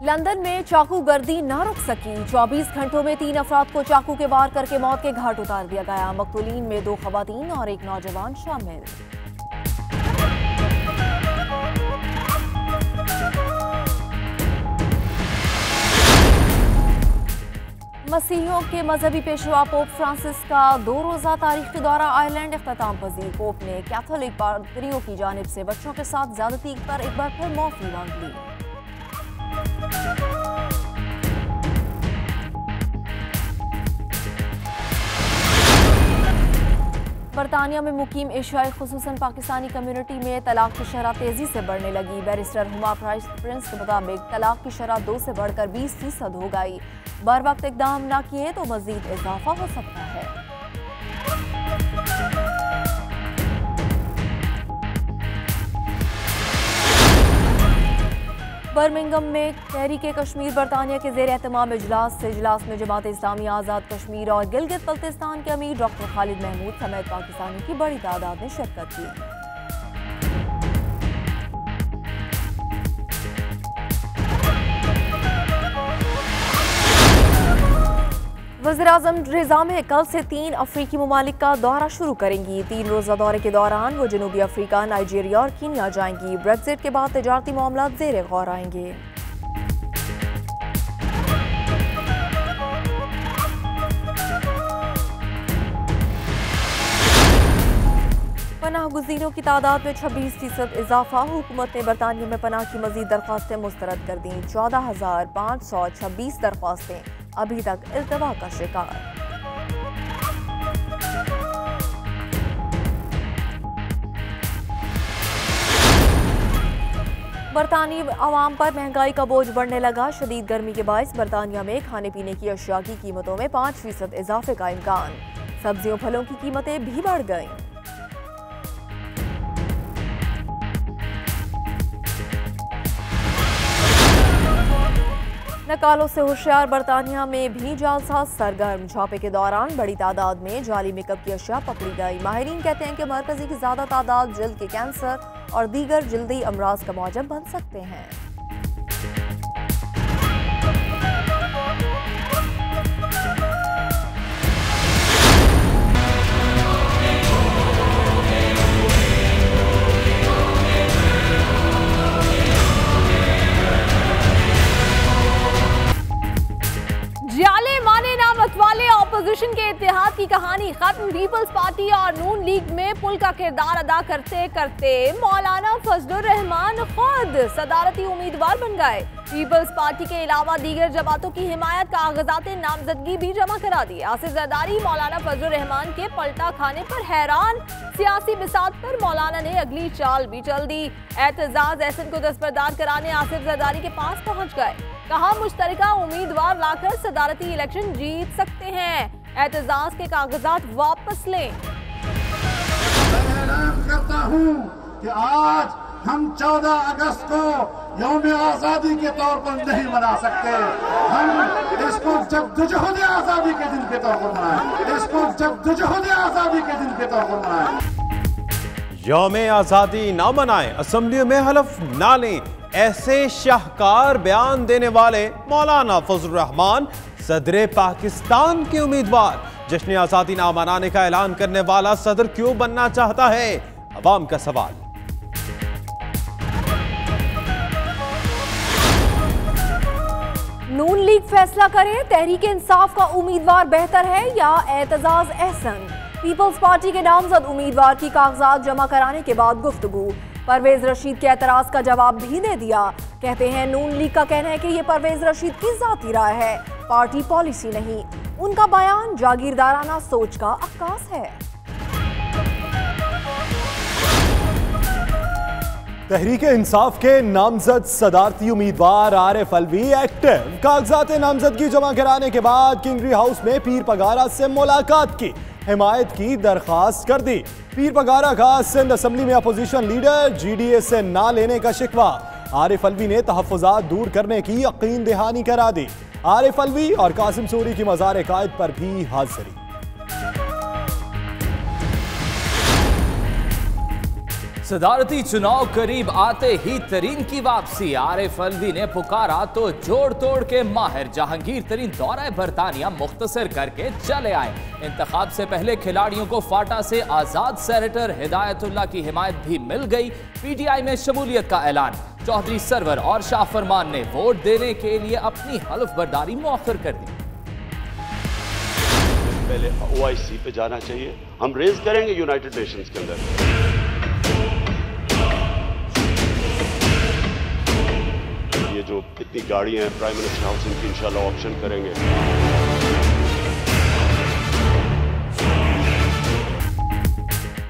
London में चाकू गर्दी न रुक सकी। 24 घंटों में 3 अफराद को चाकू के वार करके मौत के घाट उतार दिया गया। मकतूलीन में 2 खवातीन और 1 नौजवान शामिल। मसीहियों के मजहबी पेशवा पोप फ्रांसिस का 2 रोजा तारीखी दौरा आयरलैंड इख्तिताम पजीर। पोप ने कैथोलिक पादरियों की जानिब से बच्चों के साथ ज्यादती पर एक बार फिर माफी मांग ली। बरतानिया में मुकीम एशियाई खुसूसन पाकिस्तानी कम्युनिटी में तलाक की शरह तेजी से बढ़ने लगी। बैरिस्टर हुमा प्रिंस के मुताबिक तलाक की शरह 2 से बढ़कर 20% हो गई। बर वक्त इकदाम न किए तो मजीद इजाफा हो सकता है। बर्मिंघम में तहरीक कश्मीर बरतानिया के ज़ेर एहतमाम इजलास में जमात इस्लामी आज़ाद कश्मीर और गिलगित बल्तिस्तान के अमीर डॉक्टर खालिद महमूद समेत पाकिस्तानी की बड़ी तादाद ने शिरकत की। वज़ीर-ए-आज़म रिज़ा में कल से 3 अफ्रीकी ममालिक का दौरा शुरू करेंगी। 3 रोज़ा दौरे के दौरान वो जनूबी अफ्रीका, नाइजीरिया और कीनिया जाएंगी। ब्रेक्जिट के बाद तिजारती मामला ज़ेरे गौर आएंगे। पनाह गुज़ीरों की तादाद में 26% इजाफा। हुकूमत ने बरतानिया में पनाह की मजीद दरख्वास्तें मुस्तरद कर दी। 14,526 दरख्वास्तें अभी तक इल्तवा का शिकार। बरतानी आवाम पर महंगाई का बोझ बढ़ने लगा। शदीद गर्मी के बायस बरतानिया में खाने पीने की अशिया की कीमतों में 5% इजाफे का इम्कान। सब्जियों फलों की कीमतें भी बढ़ गईं। नकालों से होशियार बरतानिया में भी जालसाज सरगर्म। छापे के दौरान बड़ी तादाद में जाली मेकअप की अशिया पकड़ी गई। माहिरीन कहते हैं कि मरकजी की ज्यादा तादाद जल्द के कैंसर और दीगर जल्दी अमराज का मौजब बन सकते हैं। ऑपोजिशन के इत्तेहाद की कहानी खत्म। पीपल्स पार्टी और नून लीग में पुल का किरदार अदा करते करते मौलाना फजलुर रहमान खुद सदारती उम्मीदवार बन गए। पीपल्स पार्टी के अलावा दीगर जमातों की हिमायत कागजात नामजदगी भी जमा करा दी। आसिफ जरदारी मौलाना फजलुर रहमान के पलटा खाने पर हैरान। सियासी बिसात पर मौलाना ने अगली चाल भी चल दी। एतजाज एहसन को दस्तबरदार कराने आसिफ जरदारी के पास पहुंच गए। कहा मुश्तरका उम्मीदवार लाकर सदारती इलेक्शन जीत सकते हैं। एतजाज के कागजात वापस लें। मैं ऐलान करता हूं कि आज हम 14 अगस्त को यौम आज़ादी के तौर पर नहीं मना सकते। हम इसको जद्दोजहद आज़ादी के दिन के तौर पर मनाएं। इसको जद्दोजहद आज़ादी के दिन के तौर पर मनाएं। यौम आज़ादी ना मनाएं, असेंबलियों में हलफ ना लें, ऐसे शाहकार बयान देने वाले मौलाना फजलुर रहमान सदर पाकिस्तान के उम्मीदवार। जश्न आज़ादी ना मनाने का ऐलान करने वाला सदर क्यों बनना चाहता है, अवाम का सवाल। नून लीग फैसला करे तहरीक इंसाफ का उम्मीदवार बेहतर है या एतजाज एहसन। पीपल्स पार्टी के नामजद उम्मीदवार की कागजात जमा कराने के बाद गुफ्तगू। परवेज रशीद के एतराज का जवाब भी दे दिया। कहते हैं नून लीग का कहना है कि यह परवेज रशीद की जाती राय है, पार्टी पॉलिसी नहीं। उनका बयान जागीरदाराना सोच का अक्कास है। तहरीक इंसाफ के नामजद सदारती उम्मीदवार आरिफ अलवी एक्टिव। कागजात नामजदगी जमा कराने के बाद किंगरी हाउस में पीर पगारा से मुलाकात की, हिमायत की दरखास्त कर दी। पीर पगारा का सिंध असेंबली में अपोजिशन लीडर GDA से ना लेने का शिकवा। आरिफ अलवी ने तहफ़्फ़ुज़ात दूर करने की यकीन दहानी करा दी। आरिफ अलवी और कासिम सूरी की मज़ार कायद पर भी हाजिरी। सदारती चुनाव करीब आते ही तरीन की वापसी। आरिफ अलवी ने पुकारा तो जोड़ तोड़ के माहिर जहांगीर तरीन दौरा बरतानिया मुख्तसर करके चले आए। इंतखाब से पहले खिलाड़ियों को फाटा से आजाद सेनेटर हिदायतुल्लाह की हिमायत भी मिल गई। पीटीआई में शमूलियत का ऐलान। चौधरी सरवर और शाह फरमान ने वोट देने के लिए अपनी हल्फ बर्दारी मौखर कर दी। पहले OIC पे जाना चाहिए, हम रेज करेंगे यूनाइटेड नेशंस के अंदर। ये जो इतनी गाड़ियां हैं प्राइम मिनिस्टर हाउस, इनकी इंशाल्लाह ऑक्शन करेंगे।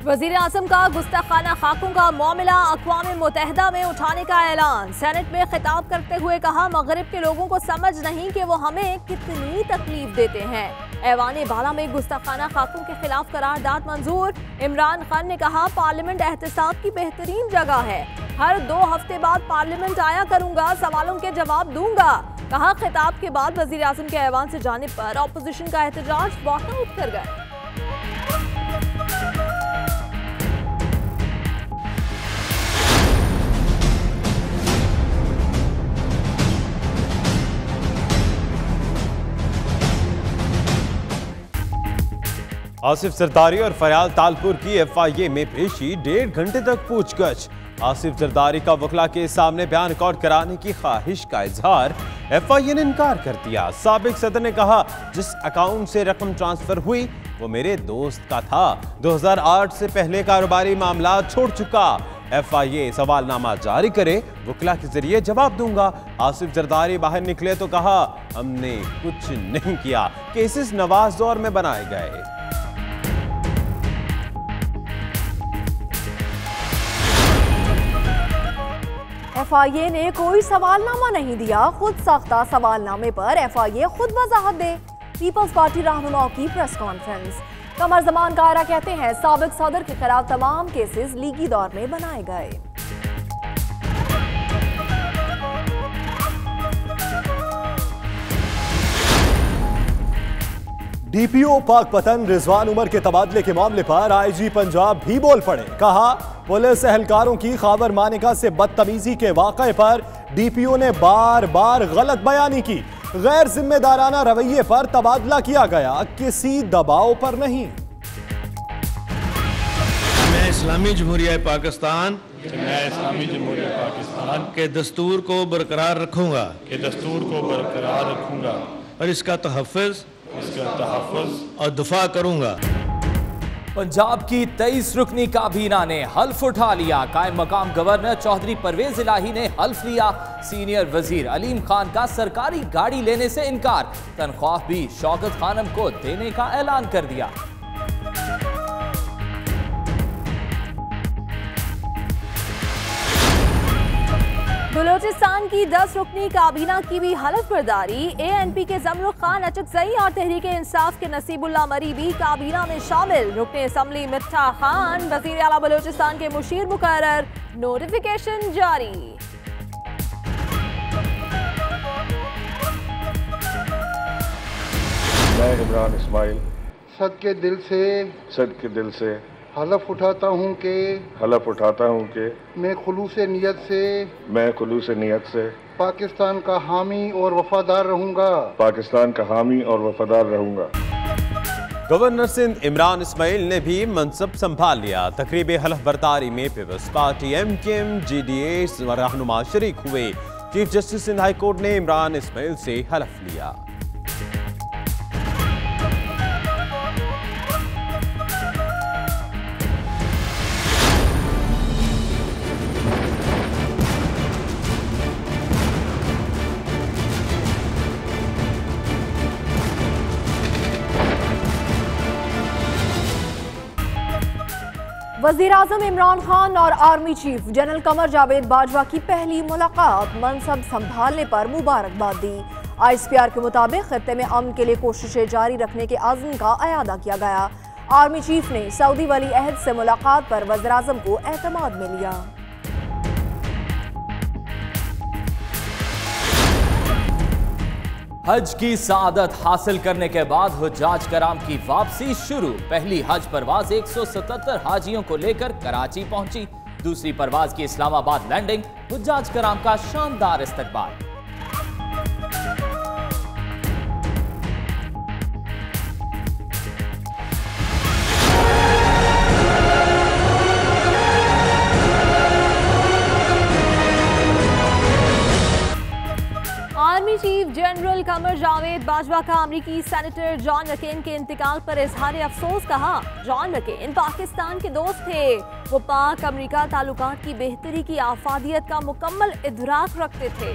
वजीर आजम का गुस्ताखाना खाकों का मामला अक़वाम मुत्तहिदा में उठाने का ऐलान। सेनेट में खिताब करते हुए कहा, मगरिब के लोगों को समझ नहीं कि वो हमें कितनी तकलीफ देते हैं। ऐवान बाला में गुस्ताखाना खाकों के खिलाफ करारदाद मंजूर। इमरान खान ने कहा, पार्लियामेंट एहतसाब की बेहतरीन जगह है। हर 2 हफ्ते बाद पार्लियामेंट आया करूंगा, सवालों के जवाब दूंगा। कहा, खिताब के बाद वजीर आजम के ऐवान से जाने पर अपोजिशन का एहतजाज वॉकआउट कर गए। आसिफ जरदारी और फयाल तालपुर की FIA में पेशी, 1.5 घंटे तक पूछगछ। आसिफ जरदारी का वकला के सामने बयान रिकॉर्ड कराने की ख्वाहिश का इजहार, FIA ने इनकार कर दिया। साबिक सदर ने कहा, जिस अकाउंट से रकम ट्रांसफर हुई वो मेरे दोस्त का था। 2008 से पहले कारोबारी मामला छोड़ चुका। FIA सवालनामा जारी करे, वकला के जरिए जवाब दूंगा। आसिफ जरदारी बाहर निकले तो कहा, हमने कुछ नहीं किया, केसेस नवाज दौर में बनाए गए। FIA ने कोई सवालनामा नहीं दिया। खुद साख्ता सवालनामे पर FIA खुद वजाहत दे। पीपल्स पार्टी रहनुमाओं की प्रेस कॉन्फ्रेंस। कमर जमान कायरा कहते हैं, साबिक सदर के खिलाफ तमाम केसेस लीगी दौर में बनाए गए। DPO पाकपतन रिजवान उमर के तबादले के मामले पर IG पंजाब भी बोल पड़े। कहा, पुलिस एहलकारों की खाबर मानिका से बदतमीजी के वाक़े पर DPO ने बार बार गलत बयानी की। गैर जिम्मेदाराना रवैये पर तबादला किया गया, किसी दबाव पर नहीं। मैं इस्लामी जमहूरिया पाकिस्तान के दस्तूर को बरकरार रखूंगा और इसका तहफ़्फ़ुज़ और दफा करूंगा। पंजाब की 23 रुकनी काबीना ने हल्फ उठा लिया। कायम मकाम गवर्नर चौधरी परवेज इलाही ने हल्फ लिया। सीनियर वजीर अलीम खान का सरकारी गाड़ी लेने से इनकार। तनख्वाह भी शौकत खानम को देने का ऐलान कर दिया। बलूचिस्तान की 10 रुकनी काबीना की भी हलफ बर्दारी। ANP के जमरुख खान अचकजई और तहरीक इंसाफ के नसीबुल्लाह मरी भी काबीना में शामिल। रुकने असम्बली मिठा खान वजीर आला बलूचिस्तान के मुशीर मुकर्रर। नोटिफिकेशन जारी। मैं इमरान इस्माइल सद के दिल से हलफ उठाता हूँ कि मैं खुलूस नियत से पाकिस्तान का हामी और वफादार रहूँगा। गवर्नर सिंध इमरान इस्माइल ने भी मनसब संभाल लिया। तकरीब हलफ बर्दारी में पीपल्स पार्टी, MKM, GDA व रहनुमा शरीक हुए। Chief justice Sindh high court ने इमरान इस्माइल से हलफ लिया। वजीर आजम इमरान खान और army chief general Qamar Javed Bajwa की पहली मुलाकात। मनसब संभालने पर मुबारकबाद दी। ISPR के मुताबिक खत्ते में अमन के लिए कोशिशें जारी रखने के आज़म का अयादा किया गया। आर्मी चीफ ने सऊदी वली अहद से मुलाकात पर वज़ीर आज़म को एतमाद में लिया। हज की सआदत हासिल करने के बाद हुज्जाज कराम की वापसी शुरू। पहली हज परवाज 177 हाजियों को लेकर कराची पहुंची। दूसरी परवाज की इस्लामाबाद लैंडिंग, हुज्जाज कराम का शानदार इस्तकबाल। Army chief general Qamar Javed Bajwa का अमरीकी सेनेटर जॉन मैकेन के इंतकाल पर इजहार अफसोस कहा। जॉन मैकेन पाकिस्तान के दोस्त थे। वो पाक अमरीका ताल्लुकात की बेहतरी की आफादियत का मुकम्मल इदराक रखते थे।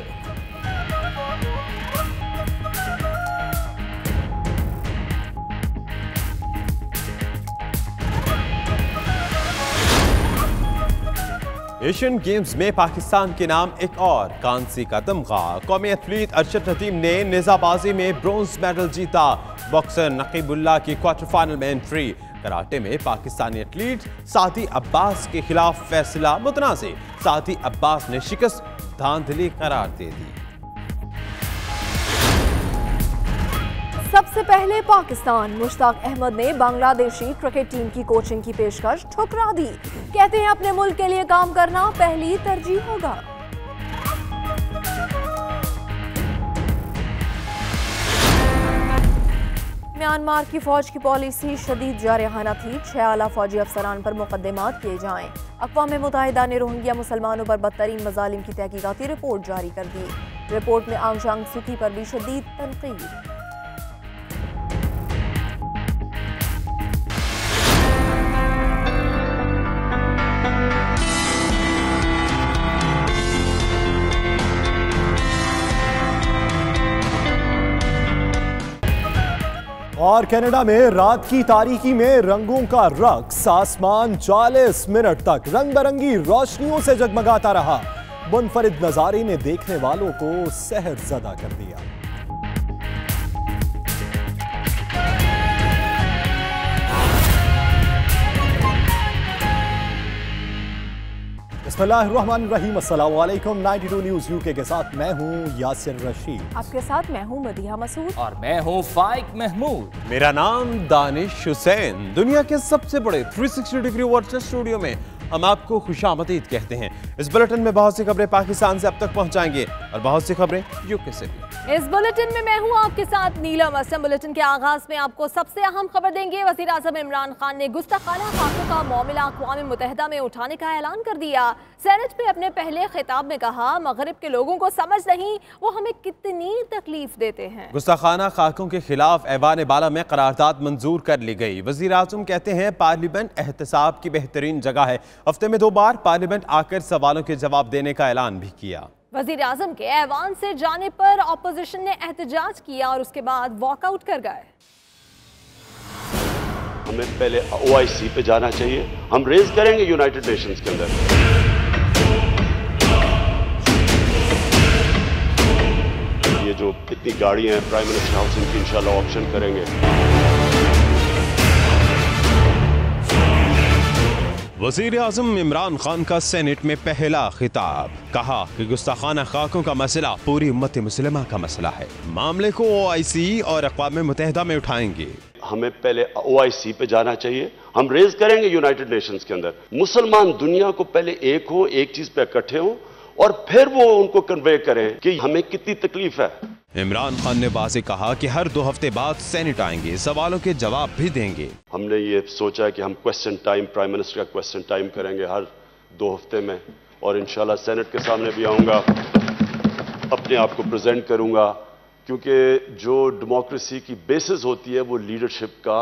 एशियन गेम्स में पाकिस्तान के नाम एक और कांसी का तमगा। कौमी एथलीट अरशद नदीम ने नेजाबाजी में ब्रोंज मेडल जीता। बॉक्सर नकीबुल्लाह की क्वार्टर फाइनल में एंट्री। कराटे में पाकिस्तानी एथलीट सादी अब्बास के खिलाफ फैसला मुतनाज़े। सादी अब्बास ने शिकस्त धांधली करार दे दी। सबसे पहले पाकिस्तान। मुश्ताक अहमद ने बांग्लादेशी क्रिकेट टीम की कोचिंग की पेशकश ठुकरा दी। कहते हैं अपने मुल्क के लिए काम करना पहली तरजीह होगा। म्यांमार की फौज की पॉलिसी शदीद जारहाना थी। 6 आला फौजी अफसरान पर मुकदमात किए जाएं। अक़वाम मुत्तहिदा ने रोहिंग्या मुसलमानों पर बदतरीन मजालिम की तहकीकाती रिपोर्ट जारी कर दी। रिपोर्ट में आंग सांग सूकी पर भी शदीद तनकीद। और कनाडा में रात की तारीकी में रंगों का रक्स। आसमान 40 मिनट तक रंग बिरंगी रोशनियों से जगमगाता रहा। मुनफरिद नजारे ने देखने वालों को सहरज़दा कर दिया। बिस्मिल्लाहिर्रहमानिर्रहीम। अस्सलाम वालेकुम। 92 न्यूज़ यूके के साथ मैं हूं यासिर रशीद। आपके साथ मैं हूं मदीहा मसूद और मैं हूं फाइक महमूद। मेरा नाम दानिश हुसैन। दुनिया के सबसे बड़े 360 डिग्री वर्चुअल स्टूडियो में हम आपको खुशामदीद कहते हैं। इस बुलेटिन में बहुत सी खबरें पाकिस्तान से अब तक पहुंचाएंगे और बहुत सी खबरें यूके से भी। इस बुलेटिन में मैं हूं आपके साथ नीलम असलम। बुलेटिन के आगाज में आपको सबसे अहम खबर देंगे। वज़ीर आज़म इमरान खान ने गुस्ताखाना खाकों का मामला अक़वाम मुत्तहिदा में उठाने का ऐलान कर दिया। सेनेट में अपने पहले खिताब में कहा, मगरिब के लोगों को समझ नहीं वो हमें कितनी तकलीफ देते हैं। गुस्ताखाना खाकों के खिलाफ ऐवान बाला में करारदाद मंजूर कर ली गई। वज़ीर आज़म कहते हैं पार्लियामेंट एहतसाब की बेहतरीन जगह है। हफ्ते में 2 बार पार्लियामेंट आकर सवालों के जवाब देने का ऐलान भी किया। वज़ीर आज़म के ऐवान से जाने पर अपोजिशन ने एहतजाज किया और उसके बाद वॉकआउट कर गए। हमें पहले OIC पे जाना चाहिए। हम रेज करेंगे यूनाइटेड नेशंस के अंदर। ये जो इतनी गाड़ियां हैं प्राइम मिनिस्टर हाउस, इनकी इंशाल्लाह ऑक्शन करेंगे। वज़ीर आज़म इमरान खान का सेनेट में पहला खिताब। कहा कि गुस्ताखाना खाकों का मसला पूरी उम्मत मुस्लिमा का मसला है। मामले को OIC और अक़वाम मुत्तहिदा में उठाएंगे। हमें पहले OIC पे जाना चाहिए। हम रेज करेंगे यूनाइटेड नेशंस के अंदर। मुसलमान दुनिया को पहले एक हो, एक चीज पे इकट्ठे हो और फिर वो उनको कन्वे करें कि हमें कितनी तकलीफ है। इमरान खान ने वाज़ेह कहा कि हर 2 हफ्ते बाद सेनेट आएंगे, सवालों के जवाब भी देंगे। हमने ये सोचा है कि हम क्वेश्चन टाइम, प्राइम मिनिस्टर का क्वेश्चन टाइम करेंगे हर 2 हफ्ते में और इंशाल्लाह सेनेट के सामने भी आऊंगा, अपने आप को प्रेजेंट करूंगा, क्योंकि जो डेमोक्रेसी की बेसिस होती है वो लीडरशिप का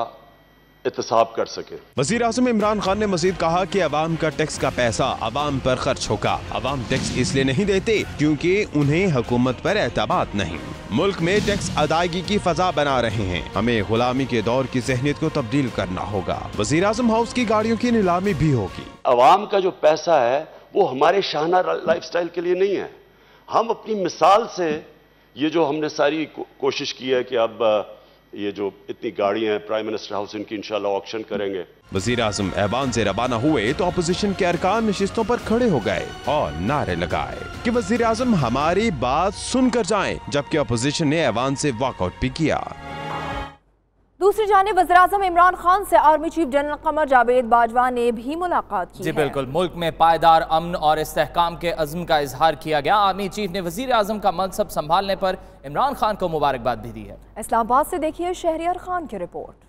एहतसाब कर सके। वज़ीर आज़म इमरान खान ने मजीद कहा कि अवाम का टैक्स का पैसा अवाम पर खर्च होगा। अवाम टैक्स इसलिए नहीं देते क्योंकि उन्हें हुकूमत पर एतबार नहीं। मुल्क में टैक्स अदायगी की फजा बना रहे हैं। हमें गुलामी के दौर की ज़हनियत को तब्दील करना होगा। वज़ीर आज़म हाउस की गाड़ियों की नीलामी भी होगी। अवाम का जो पैसा है वो हमारे शाहना लाइफस्टाइल के लिए नहीं है। हम अपनी मिसाल से ये जो हमने सारी कोशिश की है कि अब ये जो इतनी गाड़ियां हैं प्राइम मिनिस्टर हाउस, इनकी इंशाल्लाह ऑक्शन करेंगे। वज़ीर आज़म ऐवान से रवाना हुए तो अपोजिशन के अरकान नशिस्तों पर खड़े हो गए और नारे लगाए कि वज़ीर आज़म हमारी बात सुनकर जाएं, जबकि अपोजिशन ने ऐवान से वॉकआउट भी किया। दूसरी जानिब वज़ीर-ए-आज़म इमरान खान से army chief general Qamar Javed Bajwa ने भी मुलाकात की। जी बिल्कुल, मुल्क में पायदार अमन और इस्तेहकाम के अज़्म का इजहार किया गया। आर्मी चीफ ने वज़ीर-ए-आज़म का मनसब संभालने पर इमरान खान को मुबारकबाद भी दी है। इस्लामाबाद से देखिए शहरियार खान की रिपोर्ट।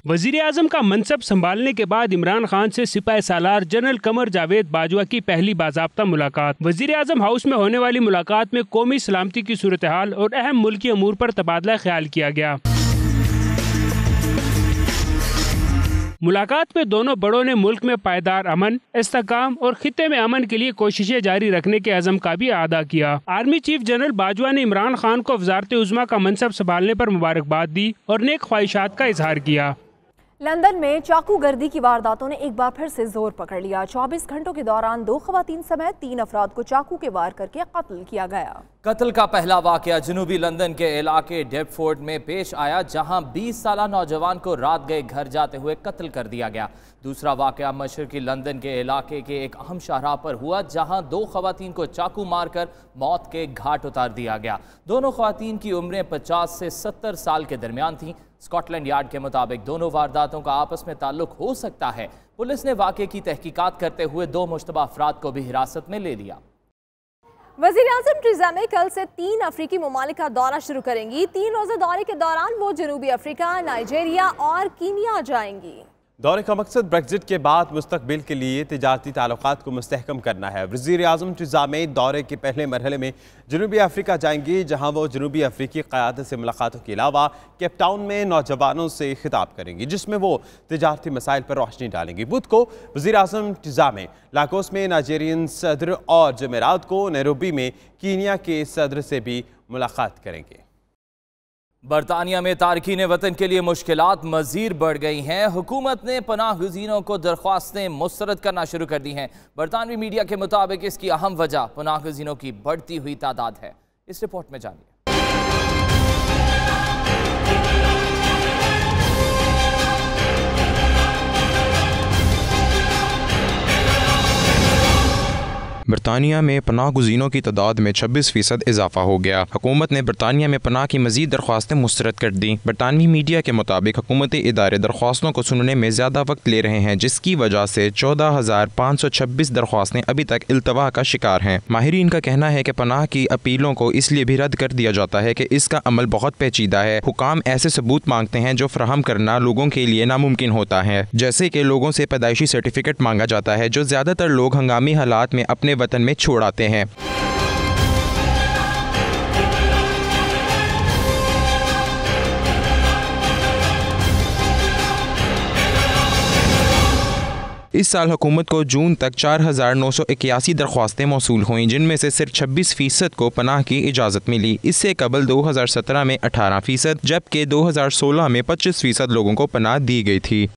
वज़ीर-ए-आज़म का मनसब संभालने के बाद इमरान खान से सिपाही सालार जनरल कमर जावेद बाजवा की पहली बाज़ाब्ता मुलाकात। वज़ीर-ए-आज़म हाउस में होने वाली मुलाकात में कौमी सलामती की सूरत हाल और अहम मुल्की अमूर पर तबादला ख्याल किया गया। मुलाकात में दोनों बड़ों ने मुल्क में पायदार अमन, इस्तेहकाम और खित्ते में अमन के लिए कोशिशें जारी रखने के अज़म का भी अदा किया। आर्मी चीफ जनरल बाजवा ने इमरान खान को वज़ारत उज़्मा का मनसब संभालने पर मुबारकबाद दी और नेक ख्वाहिशात का इजहार किया। लंदन में चाकू गर्दी की वारदातों ने एक बार फिर से जोर पकड़ लिया। 24 घंटों के दौरान 2 खवातीन समेत 3 अफराद को चाकू के वार करके कत्ल किया गया। कत्ल का पहला वाकया जनूबी लंदन के इलाके डेपफोर्ड में पेश आया, जहां 20 साला नौजवान को रात गए घर जाते हुए कत्ल कर दिया गया। दूसरा वाकया मशरकी लंदन के इलाके के एक अहम शाहराह पर हुआ, जहां 2 खवातीन को चाकू मारकर मौत के घाट उतार दिया गया। दोनों खवातीन की उम्रें 50 से 70 साल के दरमियान थीं। स्कॉटलैंड यार्ड के मुताबिक दोनों वारदातों का आपस में ताल्लुक हो सकता है। पुलिस ने वाक़े की तहकीकात करते हुए 2 मुश्तबा अफराद को भी हिरासत में ले लिया। वज़ीर-ए-आज़म टेरेसा मे कल से 3 अफ्रीकी ममालिक का दौरा शुरू करेंगी। 3 रोज़ा दौरे के दौरान वो जनूबी अफ्रीका, नाइजीरिया और कीनिया जाएंगी। दौरे का मकसद ब्रेक्जिट के बाद मुस्तकबिल के लिए तिजारती ताल्लुकात को मुस्तहकम करना है। वज़ीर-ए-आज़म टेरेसा मे दौरे के पहले मरहले में जनूबी अफ्रीका जाएंगी, जहां वो जनूबी अफ्रीकी क़यादत से मुलाकातों के अलावा केप टाउन में नौजवानों से खिताब करेंगी, जिसमें वो तिजारती मसाइल पर रोशनी डालेंगी। बुध को वज़ीर-ए-आज़म टेरेसा मे लागोस में नाइजीरियन सदर और जमेरात को नैरोबी में कीनिया के सदर से भी मुलाकात करेंगे। बरतानिया में तारकीन वतन के लिए मुश्किलात मज़ीद बढ़ गई हैं। हुकूमत ने पनाह गुज़ीरों को दरख्वास्तें मुस्तरद करना शुरू कर दी हैं। बरतानवी मीडिया के मुताबिक इसकी अहम वजह पनाह गुज़ीरों की बढ़ती हुई तादाद है। इस रिपोर्ट में जानिए। बरतानिया में पनाह गुज़ीरों की तादाद में 26% इजाफा हो गया। हुकूमत ने बरतानिया में पनाह की मज़ीद दरख्वास्तें मुस्तरद कर दी। बरतानवी मीडिया के मुताबिक हुकूमती इदारे दरख्वास्तों को सुनने में ज़्यादा वक्त ले रहे हैं, जिसकी वजह से 14,526 दरख्वास्तें अभी तक इल्तवा का शिकार हैं। माहिरीन का कहना है कि पनाह की अपीलों को इसलिए भी रद्द कर दिया जाता है कि इसका अमल बहुत पेचीदा है। हुकाम ऐसे सबूत मांगते हैं जो फराहम करना लोगों के लिए नामुमकिन होता है, जैसे कि लोगों से पैदाइशी सर्टिफिकेट मांगा जाता है, जो ज़्यादातर लोग हंगामी हालात में अपने वतन में छोड़ आते हैं। इस साल हुकूमत को जून तक 4,981 दरख्वास्तें मौसूल हुईं, जिनमें से सिर्फ 26% को पनाह की इजाज़त मिली। इससे कबल 2017 में 18%, जबकि 2016 में 25% लोगों को पनाह दी गई थी।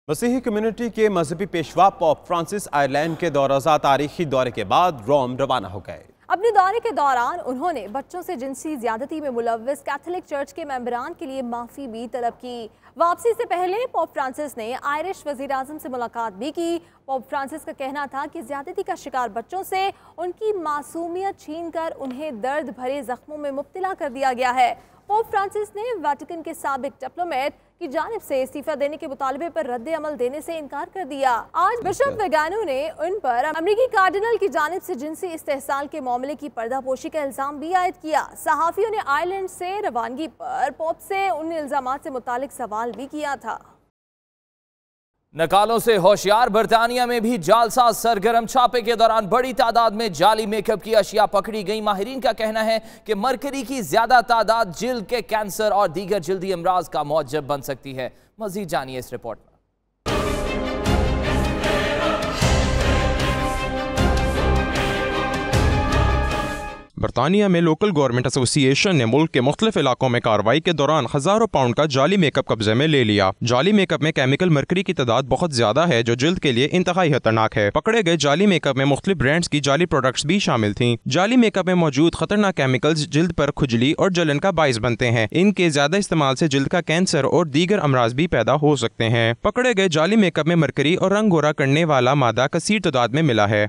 मसीही कम्युनिटी के मजहबी पेशवा पोप फ्रांसिस आयरलैंड के दौराजा तारीखी दौरे के बाद रोम रवाना हो गए। अपने दौरे के दौरान उन्होंने बच्चों से जिनसी ज्यादती में मुलव्वस कैथोलिक चर्च के मेंबरान के लिए माफ़ी भी तलब की। वापसी से पहले पोप फ्रांसिस ने आयरिश वज़ीर आज़म से मुलाकात भी की। पोप फ्रांसिस का कहना था कि ज्यादती का शिकार बच्चों से उनकी मासूमियत छीनकर उन्हें दर्द भरे जख्मों में मुब्तला कर दिया गया है। पोप फ्रांसिस ने वेटिकन के साबिक डिप्लोमेट की जानिब से इस्तीफा देने के मुतालबे पर रद्द अमल देने से इनकार कर दिया। आज बिशप वेगानो ने उन पर अमेरिकी कार्डिनल की जानिब से जिनसी इस्तेहसाल के मामले की पर्दापोशी का इल्जाम भी आयद किया। सहाफियों ने आयरलैंड से रवानगी पर पोप से उन इल्जामात से मुतालिक सवाल भी किया था। नकालों से होशियार बरतानिया में भी जालसाज सरगर्म। छापे के दौरान बड़ी तादाद में जाली मेकअप की अशिया पकड़ी गई। माहिरीन का कहना है कि मरकरी की ज्यादा तादाद जिल्द के कैंसर और दीगर जिल्दी अमराज का मौजब बन सकती है। मजीद जानिए इस रिपोर्ट में। बरतानिया में लोकल गवर्नमेंट एसोसिएशन ने मुल्क के मुख्तलिफ इलाकों में कार्रवाई के दौरान हजारों पाउंड का जाली मेकअप कब्जे में ले लिया। जाली मेकअप में केमिकल मरकरी की तादाद बहुत ज्यादा है, जो जिल्द के लिए इंतहाई खतरनाक है। पकड़े गए जाली मेकअप में मुख्तलिफ ब्रांड्स की जाली प्रोडक्ट्स भी शामिल थीं। जाली मेकअप में मौजूद खतरनाक केमिकल्स जिल्द पर खुजली और जलन का बाइस बनते हैं। इनके ज्यादा इस्तेमाल से जिल्द का कैंसर और दीगर अमराज भी पैदा हो सकते हैं। पकड़े गए जाली मेकअप में मरकरी और रंग गोरा करने वाला मादा कसीर तादाद में मिला है।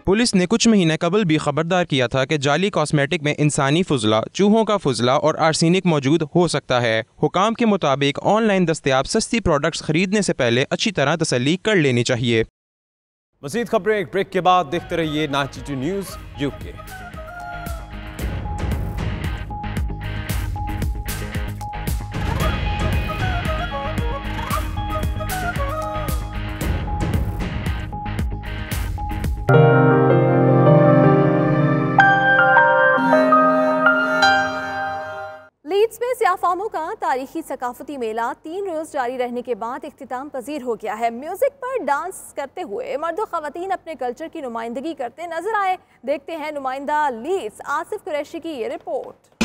पुलिस ने कुछ महीने कबल भी खबरदार किया था कि जाली कॉस्मेटिक में इंसानी फुजला, चूहों का फुजला और आर्सेनिक मौजूद हो सकता है। हुकाम के मुताबिक ऑनलाइन दस्तयाब सस्ती प्रोडक्ट्स खरीदने से पहले अच्छी तरह तसल्ली कर लेनी चाहिए। मज़ीद खबरें एक ब्रेक के बाद। देखते रहिए 92 न्यूज़ यूके। लीड्स में सियाफामों का तारीखी सकाफती मेला 3 रोज जारी रहने के बाद इख्तिताम पजीर हो गया है। म्यूजिक पर डांस करते हुए मर्द और खवातीन अपने कल्चर की नुमाइंदगी करते नजर आए। देखते हैं नुमाइंदा लीड्स आसिफ कुरैशी की ये रिपोर्ट।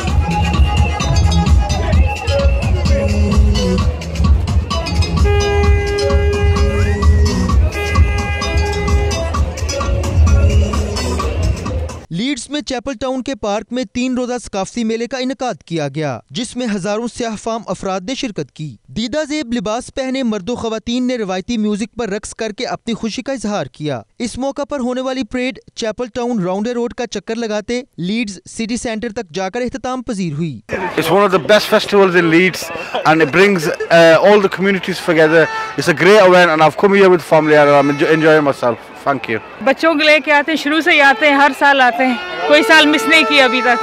लीड्स में चैपल टाउन के पार्क में 3 रोजा सकाफती मेले का इनकाद किया गया, जिसमें हजारों सियाहफाम अफराद ने शिरकत की। दीदा ज़ेब लिबास पहने मर्दों खवातीन ने रवायती म्यूजिक पर रक्स करके अपनी खुशी का इजहार किया। इस मौका पर होने वाली परेड चैपल टाउन राउंडे रोड का चक्कर लगाते लीड्स सिटी सेंटर तक जाकर इख्तिताम पजीर हुई। It's one of the best festivals in Leeds and it brings all the communities together. It's a great event and I've come here with family and I'm enjoying myself. Thank you. बच्चों के लेके आते हैं, शुरू से ही आते हैं, हर साल आते हैं, कोई साल मिस नहीं किया अभी तक।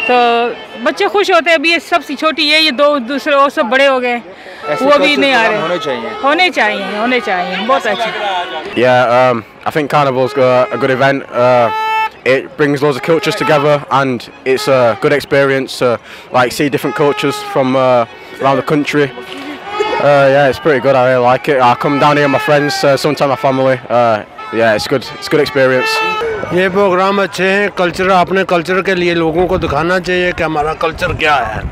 तो बच्चे खुश होते हैं। अभी ये सबसे छोटी ये दो दूसरे और सब बड़े हो गए, वो भी नहीं आ रहे। होने चाहिए बहुत अच्छा। Yeah, I think Carnival's a good event. It brings loads of cultures together and it's a good experience to like see different cultures from around the country. Yeah, it's pretty good. I really like it. I come down here with my friends, sometimes my family. Yeah, it's good. It's a good experience. ये programme अच्छे हैं। Culture, अपने culture के लिए लोगों को दिखाना चाहिए कि हमारा कल्चर क्या है।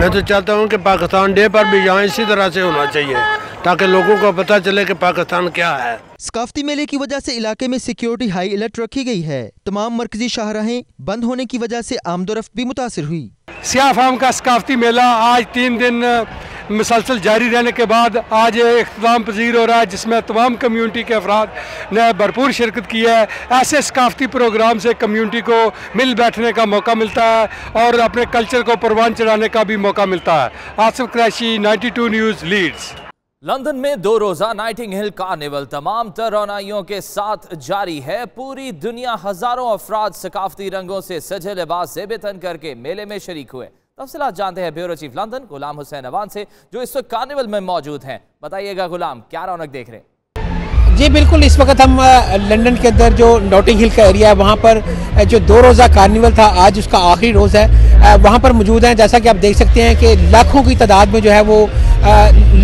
मैं तो चाहता हूँ कि पाकिस्तान डे पर भी यहाँ इसी तरह से होना चाहिए ताकि लोगों को पता चले कि पाकिस्तान क्या है। सकाफती मेले की वजह से इलाके में सिक्योरिटी हाई अलर्ट रखी गई है। तमाम मरकजी शाहराहें बंद होने की वजह से आमदोरफ्त भी मुतासिर हुई। सियाफाम का सकाफती मेला आज 3 दिन मुसलसल जारी रहने के बाद आज इख्तिताम पजीर हो रहा है, जिसमें तमाम कम्यूनिटी के अफराद ने भरपूर शिरकत की है। ऐसे सकाफती प्रोग्राम से कम्यूनिटी को मिल बैठने का मौका मिलता है और अपने कल्चर को परवान चढ़ाने का भी मौका मिलता है। Asif Qureshi, 92 news, Leeds. London में 2 रोजा नाइटिंग हिल कार्निवल तमाम तर रौनाइयों के साथ जारी है। पूरी दुनिया हजारों अफराद सकाफती रंगों से सजे लिबास ज़ेब-ए-तन करके मेले में शरीक हुए। तफसीलात जानते हैं bureau chief London Ghulam Hussain Awan से, जो इस वक्त कार्निवल में मौजूद हैं। बताइएगा गुलाम, क्या रौनक देख रहे हैं? जी बिल्कुल, इस वक्त हम लंदन के अंदर जो नॉटिंग हिल का एरिया है वहाँ पर जो 2 रोज़ा कार्निवल था, आज उसका आखिरी रोज़ है, वहाँ पर मौजूद हैं। जैसा कि आप देख सकते हैं कि लाखों की तादाद में जो है वो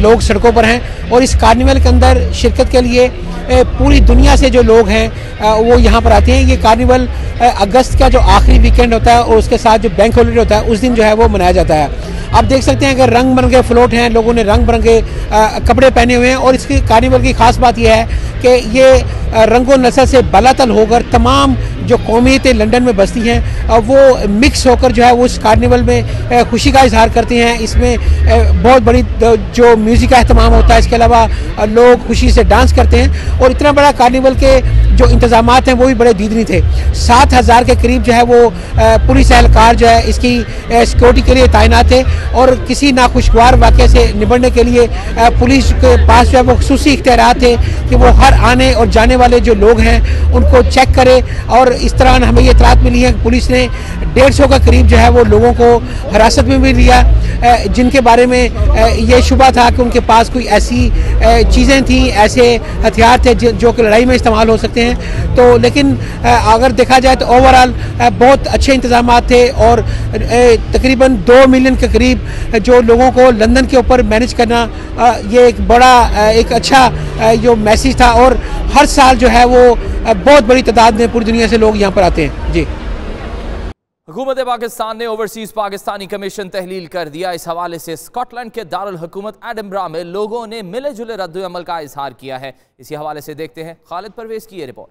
लोग सड़कों पर हैं और इस कार्निवल के अंदर शिरकत के लिए पूरी दुनिया से जो लोग हैं वो यहाँ पर आते हैं। ये कार्निवल अगस्त का जो आखिरी वीकेंड होता है और उसके साथ जो बैंक हॉलीडे होता है उस दिन जो है वो मनाया जाता है। आप देख सकते हैं कि रंग बिरंगे फ्लोट हैं, लोगों ने रंग बिरंगे कपड़े पहने हुए हैं और इसकी कार्निवल की खास बात यह है कि ये रंगो नस्ल से बलातल होकर तमाम जो कौमियतें लंदन में बसती हैं वो मिक्स होकर जो है वो इस कार्निवल में खुशी का इजहार करते हैं। इसमें बहुत बड़ी जो म्यूज़िक का अहतमाम होता है, इसके अलावा लोग खुशी से डांस करते हैं और इतना बड़ा कार्निवल के जो इंतजामात हैं वो भी बड़े दीदनी थे। 7000 के करीब जो है वो पुलिस एहलकार जो है इसकी सिक्योरिटी के लिए तैनात थे और किसी नाखुशगवार वाक़े से निपटने के लिए पुलिस के पास जो है वो खुसूसी इख्तियारात थे कि वो हर आने और जाने वाले जो लोग हैं उनको चेक करे। और इस तरह हमें ये इतलात मिली है कि पुलिस ने 150 का करीब जो है वो लोगों को हिरासत में भी लिया, जिनके बारे में ये शुबा था कि उनके पास कोई ऐसी चीज़ें थी, ऐसे हथियार थे जो कि लड़ाई में इस्तेमाल हो सकते हैं। तो लेकिन अगर देखा जाए तो ओवरऑल बहुत अच्छे इंतजाम थे और तकरीबन 2 मिलियन के करीब जो लोगों को लंदन के ऊपर मैनेज करना ये एक बड़ा एक अच्छा जो मैसेज था। और हर साल जो है वो बहुत बड़ी तादाद में पूरी दुनिया से लोग यहाँ पर आते हैं। जी, हुकूमत पाकिस्तान ने ओवरसीज पाकिस्तानी कमीशन तहलील कर दिया। इस हवाले से स्कॉटलैंड के दारुल हुकूमत एडिनबरा में लोगों ने मिले जुले रद्द अमल का इजहार किया है। इसी हवाले से देखते हैं खालिद परवेज की ये रिपोर्ट।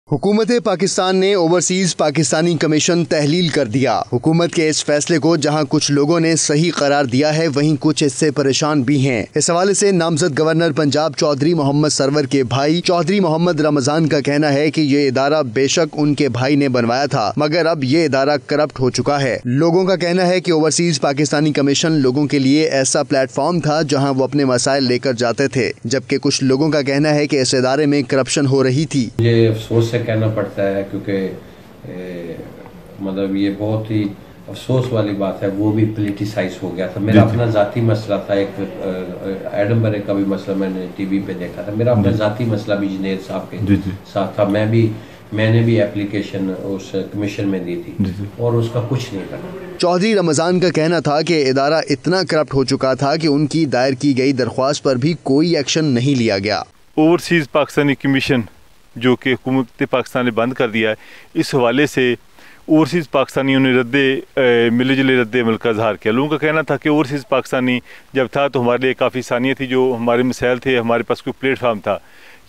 हुकूमत पाकिस्तान ने ओवरसीज पाकिस्तानी कमीशन तहलील कर दिया। हुकूमत के इस फैसले को जहां कुछ लोगों ने सही करार दिया है, वहीं कुछ इससे परेशान भी हैं। इस हवाले से नामजद गवर्नर पंजाब चौधरी मोहम्मद सरवर के भाई चौधरी मोहम्मद रमजान का कहना है कि ये इदारा बेशक उनके भाई ने बनवाया था, मगर अब ये इदारा करप्ट हो चुका है। लोगों का कहना है कि ओवरसीज पाकिस्तानी कमीशन लोगों के लिए ऐसा प्लेटफॉर्म था जहाँ वो अपने मसाइल लेकर जाते थे, जबकि कुछ लोगों का कहना है कि इस इदारे में करप्शन हो रही थी। ये अफसोस कहना पड़ता है क्योंकि मतलब ये बहुत ही अफसोस वाली बात है, वो भी पॉलिटिसाइज हो गया था। मेरा अपना जाती मसला था, एक एडमबरे का भी मसला मैंने टीवी पे देखा था। मेरा अपना जाती मसला भी जुनैद साहब के साथ था। मैंने भी एप्लीकेशन उस कमीशन में दी थी और उसका कुछ नहीं था। चौधरी रमजान का कहना था कि इदारा इतना करप्ट हो चुका था कि उनकी दायर की गई दरख्वास्त पर भी कोई एक्शन नहीं लिया गया। ओवरसीज पाकिस्तानी कमीशन जो कि हुकूमत पाकिस्तान ने बंद कर दिया है, इस हवाले से ओवरसीज़ पाकिस्तानियों ने मिले जुले रद्द अमल का इजहार किया। लोगों का कहना था कि ओवरसीज़ पाकिस्तानी जब था तो हमारे लिए काफ़ी आसानियाँ थी, जो हमारे मसाइल थे, हमारे पास कोई प्लेटफार्म था।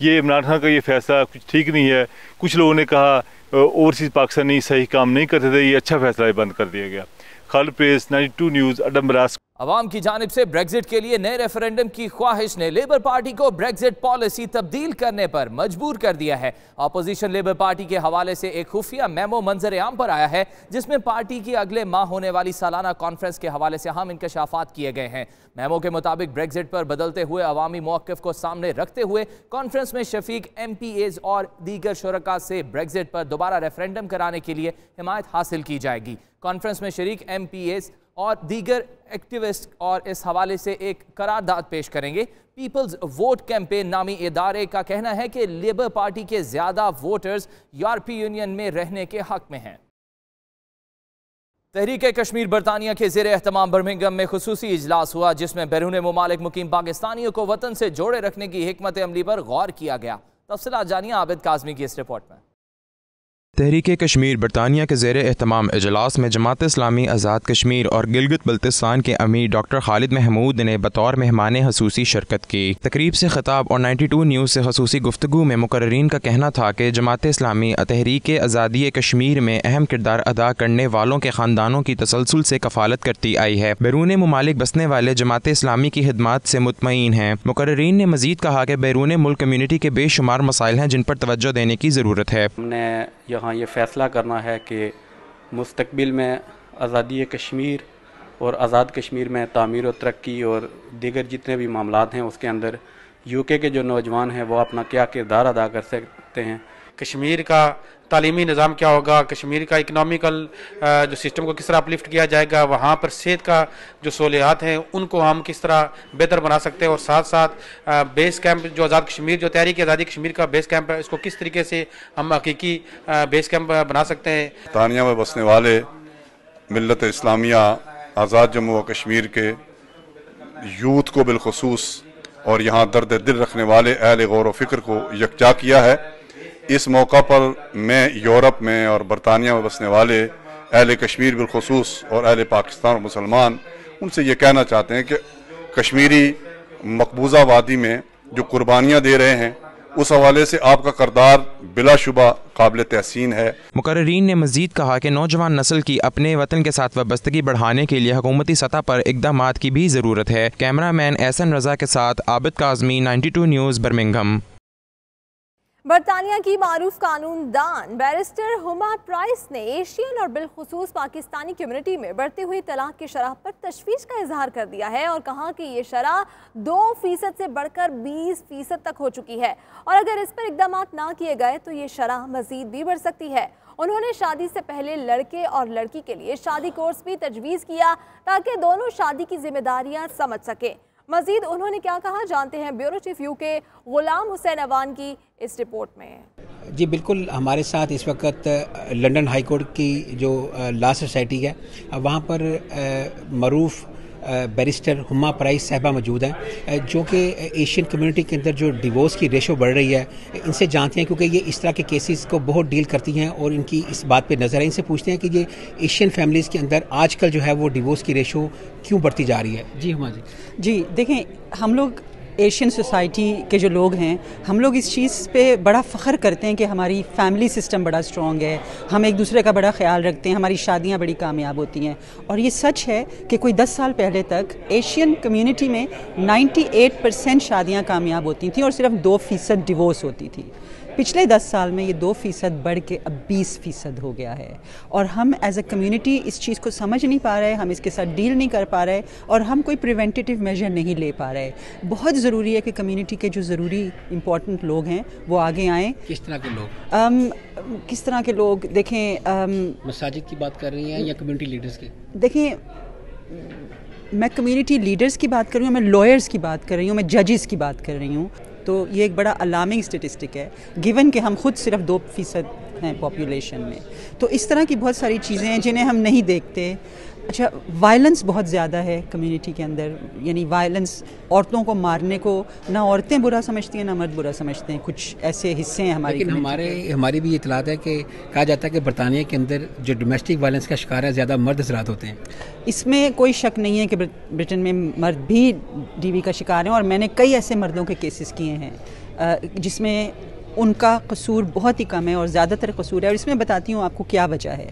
ये इमरान खान का ये फैसला कुछ ठीक नहीं है। कुछ लोगों ने कहा ओवरसीज़ पाकिस्तानी सही काम नहीं करते थे, ये अच्छा फैसला बंद कर दिया गया। खालिद प्रेस, 92 न्यूज़, अडम्बरास। अवाम की जानिब से ब्रेक्जिट के लिए नए रेफरेंडम की ख्वाहिश ने लेबर पार्टी को ब्रेक्जिट पॉलिसी तब्दील करने पर मजबूर कर दिया है। अपोजिशन लेबर पार्टी के हवाले से एक खुफिया मेमो मंजर आम पर आया है, जिसमें पार्टी की अगले माह होने वाली सालाना कॉन्फ्रेंस के हवाले से अहम इंकशाफात किए गए हैं। मेमो के मुताबिक ब्रेक्जिट पर बदलते हुए अवामी मौक़िफ़ को सामने रखते हुए कॉन्फ्रेंस में शफीक MPAs और दीगर शुरका से ब्रेक्जिट पर दोबारा रेफरेंडम कराने के लिए हिमायत हासिल की जाएगी। कॉन्फ्रेंस में शरीक MPAs और दीगर एक्टिविस्ट और इस हवाले से एक करारदाद पेश करेंगे। पीपल्स वोट कैंपेन नामी इदारे का कहना है कि लेबर पार्टी के ज्यादा वोटर्स यूरोपीय यूनियन में रहने के हक में हैं। तहरीक कश्मीर बरतानिया के ज़ेर एहतमाम बर्मिंघम में खुसूसी इजलास हुआ, जिसमें बैरून मुमालिक मुकीम पाकिस्तानियों को वतन से जोड़े रखने की हिकमत अमली पर गौर किया गया। तफसीलात जानिए आबिद काज़मी की इस रिपोर्ट में। तहरीक कश्मीर बरतानिया के ज़ेर एहतमाम इजलास में जमात इस्लामी आज़ाद कश्मीर और गिलगित बल्तिस्तान के अमीर डॉक्टर खालिद महमूद ने बतौर मेहमान हसूसी शिरकत की। तकरीब से खिताब और 92 न्यूज़ से खसूसी गुफ्तगू में मुकर्रीन का कहना था कि जमात इस्लामी तहरीक आज़ादी कश्मीर में अहम किरदार अदा करने वालों के ख़ानदानों की तसलसल से कफ़ालत करती आई है। बैरून मुमालिक बसने वाले जमात इस्लामी की खिदमात से मुतमईन हैं। मुकर्रीन ने मज़ीद कहा कि बैरून मुल्क कम्यूनिटी के बेशुमार मसाइल हैं जिन पर तवज्जो देने की ज़रूरत है। यहाँ ये फ़ैसला करना है कि मुस्तकबिल में आज़ादी कश्मीर और आज़ाद कश्मीर में तामीर और तरक्की और दीगर जितने भी मामलात हैं उसके अंदर UK के जो नौजवान हैं वो अपना क्या किरदार अदा कर सकते हैं। कश्मीर का तालीमी निज़ाम क्या होगा, कश्मीर का इकनॉमिकल जो सिस्टम को किस तरह अपलिफ्ट किया जाएगा, वहाँ पर सेहत का जो सहूलियात हैं उनको हम किस तरह बेहतर बना सकते हैं, और साथ साथ बेस कैंप जो आज़ाद कश्मीर जो तहरीक आज़ादी कश्मीर का बेस कैंप है इसको किस तरीके से हम हकीकी बेस कैंप बना सकते हैं। तानिया में बसने वाले मिल्लत इस्लामिया आज़ाद जम्मू व कश्मीर के यूथ को बिलखुसूस और यहाँ दर्द दिल रखने वाले अहले गौर व फिक्र को यकजा किया है। इस मौका पर मैं यूरोप में और बरतानिया में बसने वाले अहले कश्मीर बिलखुसूस और अहले पाकिस्तान और मुसलमान उनसे ये कहना चाहते हैं कि कश्मीरी मकबूजा वादी में जो कुर्बानियाँ दे रहे हैं उस हवाले से आपका किरदार बिलाशुबा काबिल तहसीन है। मुकर्रीन ने मजीद कहा कि नौजवान नस्ल की अपने वतन के साथ वाबस्तगी बढ़ाने के लिए हुकूमती सतह पर इक़दामात की भी ज़रूरत है। कैमरामैन एहसन रजा के साथ आबिद काज़मी, 92 न्यूज़, बर्मिंघम। बरतानिया की मारूफ कानूनदान बैरिस्टर हुमा प्राइस ने एशियन और बिलखुसूस पाकिस्तानी कम्युनिटी में बढ़ती हुई तलाक की शरह पर तशवीश का इजहार कर दिया है और कहा कि ये शरह 2% से बढ़कर 20% तक हो चुकी है और अगर इस पर इकदाम ना किए गए तो ये शरह मजीद भी बढ़ सकती है। उन्होंने शादी से पहले लड़के और लड़की के लिए शादी कोर्स भी तजवीज़ किया ताकि दोनों शादी की जिम्मेदारियाँ समझ सकें। मजीद उन्होंने क्या कहा, जानते हैं bureau chief UK Ghulam Hussain Awan की इस रिपोर्ट में। जी बिल्कुल, हमारे साथ इस वक्त लंदन हाई कोर्ट की जो लॉ सोसाइटी है वहाँ पर मरूफ बैरिस्टर हुमा प्राइस साहबा मौजूद हैं जो कि एशियन कम्युनिटी के अंदर जो डिवोर्स की रेशो बढ़ रही है इनसे जानते हैं, क्योंकि ये इस तरह के केसेस को बहुत डील करती हैं और इनकी इस बात पे नज़र है। इनसे पूछते हैं कि ये एशियन फैमिलीज़ के अंदर आजकल जो है वो डिवोर्स की रेशो क्यों बढ़ती जा रही है। जी हुमा जी। जी देखें, हम लोग एशियन सोसाइटी के जो लोग हैं, हम लोग इस चीज़ पे बड़ा फ़ख्र करते हैं कि हमारी फैमिली सिस्टम बड़ा स्ट्रॉन्ग है, हम एक दूसरे का बड़ा ख्याल रखते हैं, हमारी शादियां बड़ी कामयाब होती हैं। और ये सच है कि कोई 10 साल पहले तक एशियन कम्युनिटी में 98% शादियां कामयाब होती थी और सिर्फ 2% डिवोर्स होती थी। पिछले 10 साल में ये 2% बढ़ के अब 20% हो गया है और हम एज अ कम्युनिटी इस चीज़ को समझ नहीं पा रहे, हम इसके साथ डील नहीं कर पा रहे और हम कोई प्रिवेंटिव मेजर नहीं ले पा रहे। बहुत ज़रूरी है कि कम्युनिटी के जो ज़रूरी इम्पोर्टेंट लोग हैं वो आगे आएँ। किस तरह के लोग? किस तरह के लोग? देखें, मसाजिद की बात कर रही हैं या कम्युनिटी लीडर्स की? देखें, मैं कम्युनिटी लीडर्स की बात कर रही हूँ, मैं लॉयर्स की बात कर रही हूँ, मैं जजेस की बात कर रही हूँ। तो ये एक बड़ा अलार्मिंग स्टेटिस्टिक है गिवन कि हम खुद सिर्फ 2% हैं पॉपुलेशन में। तो इस तरह की बहुत सारी चीज़ें हैं जिन्हें हम नहीं देखते। अच्छा, वायलेंस बहुत ज़्यादा है कम्युनिटी के अंदर, यानी वायलेंस, औरतों को मारने को ना औरतें बुरा समझती हैं ना मर्द बुरा समझते हैं, कुछ ऐसे हिस्से हैं हमारी। लेकिन हमारी भी इतलात है कि कहा जाता है कि बरतानिया के अंदर जो डोमेस्टिक वायलेंस का शिकार है ज़्यादा मर्द हज़रात होते हैं। इसमें कोई शक नहीं है कि ब्रिटेन में मर्द भी DV का शिकार हैं और मैंने कई ऐसे मर्दों के केसेस किए हैं जिसमें उनका कसूर बहुत ही कम है और ज़्यादातर कसूर है। और इसमें बताती हूँ आपको क्या वजह है।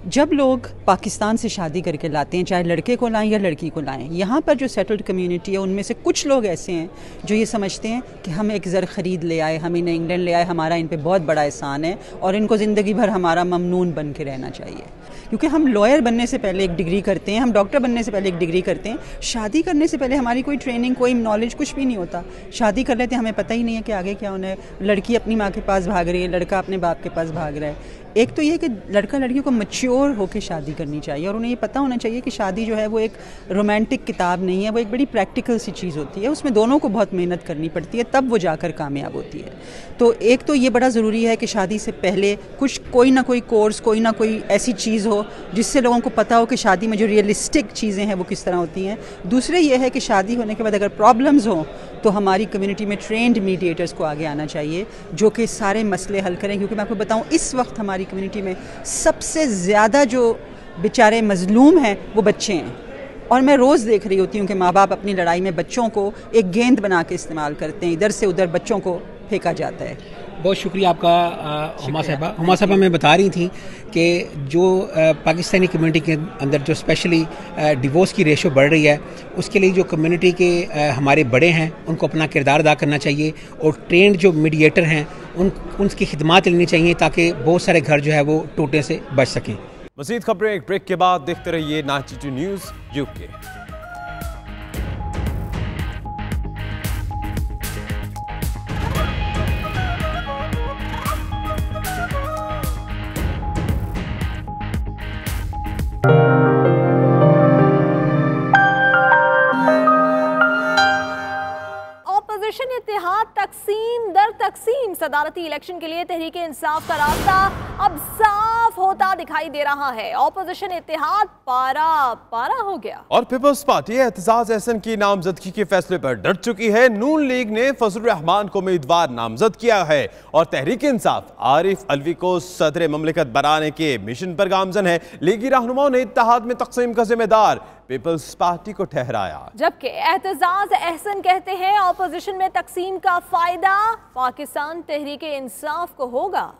जब लोग पाकिस्तान से शादी करके लाते हैं, चाहे लड़के को लाएं या लड़की को लाएं, यहाँ पर जो सेटल्ड कम्युनिटी है उनमें से कुछ लोग ऐसे हैं जो ये समझते हैं कि हम एक ज़र ख़रीद ले आए, हम इन्हें इंग्लैंड ले आए, हमारा इन पे बहुत बड़ा एहसान है और इनको ज़िंदगी भर हमारा ममनून बन के रहना चाहिए। क्योंकि हम लॉयर बनने से पहले एक डिग्री करते हैं, हम डॉक्टर बनने से पहले एक डिग्री करते हैं, शादी करने से पहले हमारी कोई ट्रेनिंग, कोई नॉलेज, कुछ भी नहीं होता। शादी कर लेते हैं, हमें पता ही नहीं है कि आगे क्या होना है। लड़की अपनी माँ के पास भाग रही है, लड़का अपने बाप के पास भाग रहा है। एक तो ये कि लड़का लड़कियों को मैच्योर होकर शादी करनी चाहिए और उन्हें ये पता होना चाहिए कि शादी जो है वो एक रोमांटिक किताब नहीं है, वो एक बड़ी प्रैक्टिकल सी चीज़ होती है, उसमें दोनों को बहुत मेहनत करनी पड़ती है, तब वो जाकर कामयाब होती है। तो एक तो ये बड़ा ज़रूरी है कि शादी से पहले कुछ कोई ना कोई कोर्स, कोई ना कोई ऐसी चीज़ हो जिससे लोगों को पता हो कि शादी में जो रियलिस्टिक चीज़ें हैं वो किस तरह होती हैं। दूसरे ये है कि शादी होने के बाद अगर प्रॉब्लम्स हों तो हमारी कम्युनिटी में ट्रेंड मीडिएटर्स को आगे आना चाहिए जो कि सारे मसले हल करें। क्योंकि मैं आपको बताऊं, इस वक्त हमारी कम्युनिटी में सबसे ज़्यादा जो बेचारे मजलूम हैं वो बच्चे हैं और मैं रोज़ देख रही होती हूँ कि माँ बाप अपनी लड़ाई में बच्चों को एक गेंद बना के इस्तेमाल करते हैं, इधर से उधर बच्चों को फेंका जाता है। बहुत शुक्रिया आपका हुमा साहबा। हुमा साहबा मैं बता रही थी कि जो पाकिस्तानी कम्युनिटी के अंदर जो स्पेशली डिवोर्स की रेशो बढ़ रही है, उसके लिए जो कम्युनिटी के हमारे बड़े हैं उनको अपना किरदार अदा करना चाहिए और ट्रेंड जो मीडिएटर हैं उनकी खिदमत लेनी चाहिए ताकि बहुत सारे घर जो है वो टूटने से बच सकें। मज़ीद खबरें एक ब्रेक के बाद देखते रहिए 92 न्यूज़ UK। ऑपोजिशन इत्तेहाद तकसीम दर तकसीम, सदारती इलेक्शन के लिए तहरीक इंसाफ का रास्ता अब साफ होता दिखाई दे रहा है। ऑपोजिशन इत्तेहाद पारा पारा हो गया और पीपल्स पार्टी एतजाज अहसन की नामजदगी के फैसले पर डट चुकी है। नून लीग ने फजलुर रहमान को उम्मीदवार नामजद किया है और तहरीक इंसाफ आरिफ अलवी को सदर ममलिकत बनाने के मिशन पर गामजन है। लीगी रहनुमाओं ने इत्तेहाद में तकसीम का जिम्मेदार पीपल्स पार्टी को ठहराया, जबकि एतजाज अहसन कहते हैं ऑपोजिशन में तकसीम का फायदा पाकिस्तान तहरीक इंसाफ को होगा।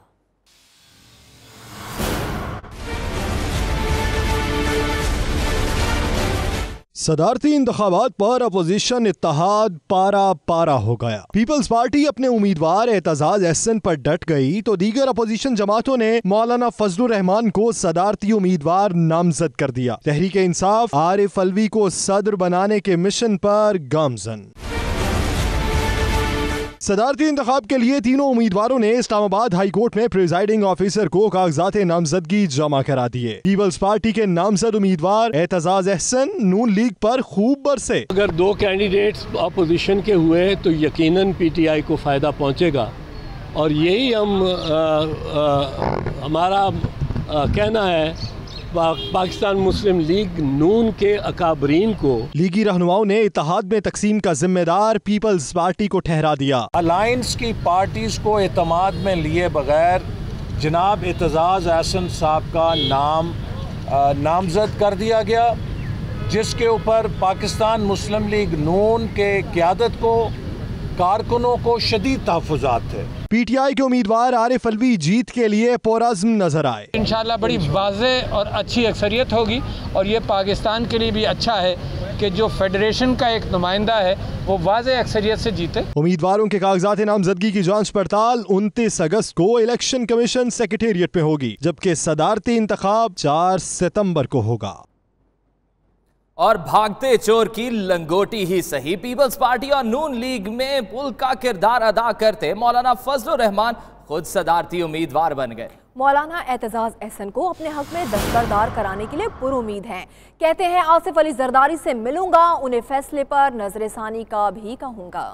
सदारती इंतखाबात पर अपोजिशन इत्तेहाद पारा पारा हो गया। पीपल्स पार्टी अपने उम्मीदवार एतजाज अहसन पर डट गई तो दीगर अपोजिशन जमातों ने मौलाना फजलुर रहमान को सदारती उम्मीदवार नामजद कर दिया। तहरीक इंसाफ आरिफ अलवी को सदर बनाने के मिशन पर गामजन। सदारती इंतखाब के लिए तीनों उम्मीदवारों ने इस्लामाबाद हाई कोर्ट में प्रिजाइडिंग ऑफिसर को कागजात नामजदगी जमा करा दिए। पीपल्स पार्टी के नामजद उम्मीदवार एतजाज अहसन नून लीग पर खूब बरसे। अगर दो कैंडिडेट्स अपोजिशन के हुए तो यकीनन PTI को फायदा पहुंचेगा और यही हमारा कहना है। पाकिस्तान मुस्लिम लीग नून के अकाबरीन को लीगी रहनुमाओं ने इत्तेहाद में तकसीम का जिम्मेदार पीपल्स पार्टी को ठहरा दिया। अलायंस की पार्टीज को एतमाद में लिए बगैर जनाब एतजाज अहसन साहब का नाम नामजद कर दिया गया, जिसके ऊपर पाकिस्तान मुस्लिम लीग नून के क़यादत को, कारकुनों को शदीद तहफ़्फ़ुज़ात थे। पीटीआई के उम्मीदवार आरिफ अलवी जीत के लिए पुरअज़्म नजर आए। इंशाल्लाह बड़ी वाज़ेह और अच्छी अक्सरियत होगी और ये पाकिस्तान के लिए भी अच्छा है कि जो फेडरेशन का एक नुमाइंदा है वो वाज़ेह अक्सरियत से जीते। उम्मीदवारों के कागजात नामजदगी की जांच पड़ताल 29 अगस्त को इलेक्शन कमीशन सेक्रेटेरिएट में होगी, जबकि सदारती इंतखाब 4 सितंबर को होगा। और भागते चोर की लंगोटी ही सही, पीपल्स पार्टी और नून लीग में पुल का किरदार अदा करते मौलाना फजलुर रहमान खुद सदारती उम्मीदवार बन गए। मौलाना एतजाज अहसन को अपने हक में दस्तरदार कराने के लिए पुरुमीद हैं। कहते हैं आसिफ अली जरदारी से मिलूंगा, उन्हें फैसले पर नजरसानी का भी कहूंगा।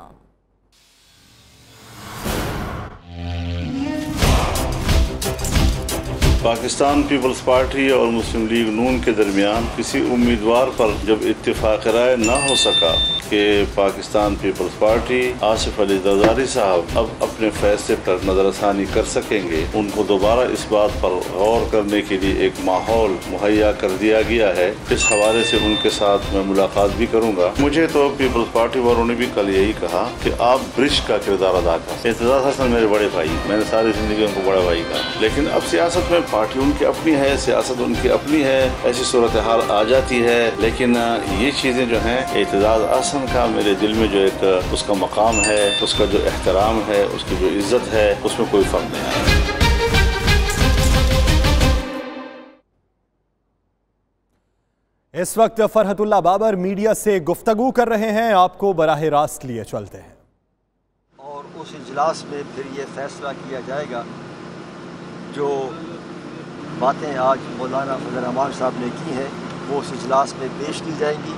पाकिस्तान पीपल्स पार्टी और मुस्लिम लीग नून के दरमियान किसी उम्मीदवार पर जब इत्तेफाक राय न हो सका कि पाकिस्तान पीपल्स पार्टी आसिफ अली जरदारी साहब अब अपने फैसले पर नजरसानी कर सकेंगे, उनको दोबारा इस बात पर गौर करने के लिए एक माहौल मुहैया कर दिया गया है। इस हवाले से उनके साथ मैं मुलाकात भी करूंगा। मुझे तो पीपल्स पार्टी वालों ने भी कल यही कहा कि आप ब्रिज का किरदार अदा कर। एतजाज हसन मेरे बड़े भाई, मैंने सारी जिंदगी उनको बड़ा भाई कहा, लेकिन अब सियासत में पार्टी उनकी अपनी है, सियासत उनकी अपनी है, ऐसी सूरत हाल आ जाती है। लेकिन ये चीजें जो हैं, एतजाज हसन का मेरे दिल में जो एक उसका मकाम है, उसका जो एहतराम है, उसकी जो इज्जत है, उसमें कोई फर्क नहीं है। इस वक्त फरहतुल्लाह बाबर मीडिया से गुफ्तगू कर रहे हैं, आपको बराह रास्त लिए चलते हैं। और उस इजलास में फिर ये फैसला किया जाएगा, जो बातें आज मौलाना फजल रहमान साहब ने की हैं वो उस इजलास में पेश की जाएंगी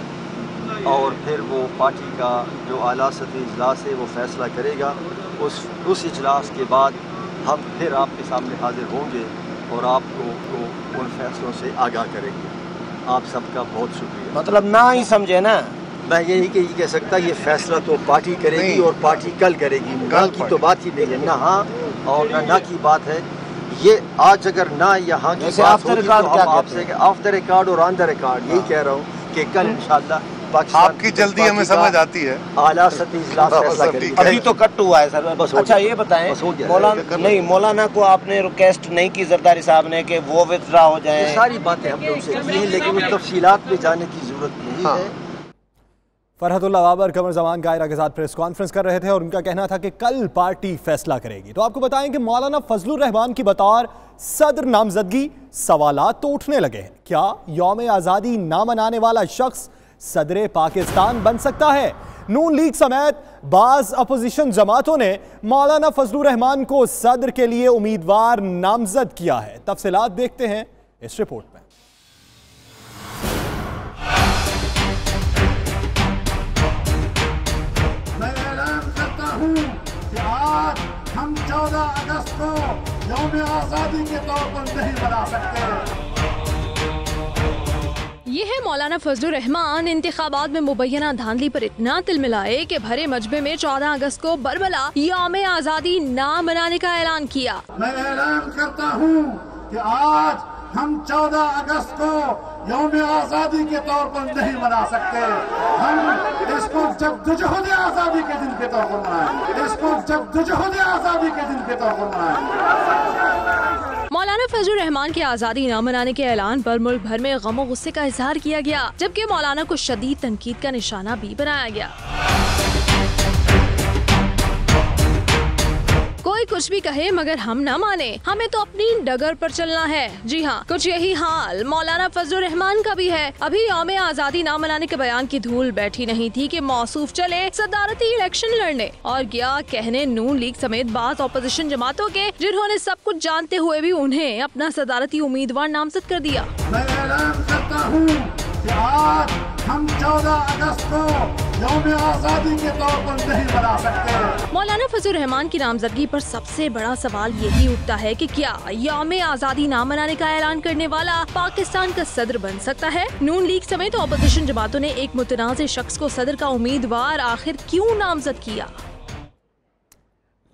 और फिर वो पार्टी का जो आला सतही इजलास है वो फैसला करेगा। उस इजलास के बाद हम फिर आपके सामने हाजिर होंगे और आपको उन फैसलों से आगाह करेंगे। आप सबका बहुत शुक्रिया। मतलब ना ही समझे ना, मैं यही कह सकता, ये फैसला तो पार्टी करेगी और पार्टी कल करेगी। ना की तो बात ही नहीं है, ना हाँ और ना की बात है। ये आज अगर ना यहाँ की बात होगी तो हम आपसे ऑफ द रिकॉर्ड और ऑन द रिकॉर्ड यही कह रहा हूँ कि कल इंशाल्लाह आपकी जल्दी हमें समझ आती है। आला सतही इजलास फैसला करेगी। अभी तो कट हुआ है सर। अच्छा ये बताएं, मौलाना को आपने रिक्वेस्ट नहीं की जरदारी साहब ने कि वो विथड्रा हो जाए? सारी बातें हमने उनसे की हैं, लेकिन उन तफसीलात में जाने की जरूरत नहीं है। फरहतुल्लाह बाबर कमर जमान कायरा के साथ प्रेस कॉन्फ्रेंस कर रहे थे और उनका कहना था कि कल पार्टी फैसला करेगी। तो आपको बताएं कि मौलाना फजलुर रहमान की बतौर सदर नामजदगी सवालात तो उठने लगे हैं। क्या यौम आज़ादी ना मनाने वाला शख्स सदर पाकिस्तान बन सकता है? नून लीग समेत बाज अपोजिशन जमातों ने मौलाना फजलुर रहमान को सदर के लिए उम्मीदवार नामजद किया है। तफसीलात देखते हैं इस रिपोर्ट में। मैं ऐलान करता हूं कि आज हम 14 अगस्त को यौम आज़ादी के तौर पर नहीं मना सकते। ये है मौलाना फजलुर रहमान इंतखाबात में मुबैना धांधली पर इतना तिलमिलाए कि भरे मजबे में 14 अगस्त को बरबला यौम आज़ादी ना मनाने का ऐलान किया। मैं ऐलान करता हूँ कि आज हम 14 अगस्त को यौम आज़ादी के तौर पर नहीं मना सकते। हम इसको जद्दोजहद आज़ादी के दिन के तौर पर मनाएं। इसको जद्दोजहद आज़ादी के दिन के तौर पर मनाएं। मौलाना फजलुर रहमान के आज़ादी न मनाने के ऐलान पर मुल्क भर में गम और गुस्से का इजहार किया गया, जबकि मौलाना को शदीद तनकीद का निशाना भी बनाया गया। कोई कुछ भी कहे मगर हम ना माने, हमें तो अपनी डगर पर चलना है। जी हाँ, कुछ यही हाल मौलाना फजलुर रहमान का भी है। अभी यौम आज़ादी ना मनाने के बयान की धूल बैठी नहीं थी कि मौसूफ चले सदारती इलेक्शन लड़ने और क्या कहने नून लीग समेत बाज़ ऑपोजिशन जमातों के, जिन्होंने सब कुछ जानते हुए भी उन्हें अपना सदारती उम्मीदवार नामजद कर दिया। मैं ऐलान करता हूँ कि आज हम 14 अगस्त को यौम आज़ादी के तौर पर नहीं मना सकते। मौलाना फजलुर रहमान की नामजदगी पर सबसे बड़ा सवाल यही उठता है कि क्या यौम आज़ादी ना मनाने का ऐलान करने वाला पाकिस्तान का सदर बन सकता है? नून लीग समेत ऑपोजिशन जमातों ने एक मुतनाज़ शख्स को सदर का उम्मीदवार आखिर क्यों नामजद किया?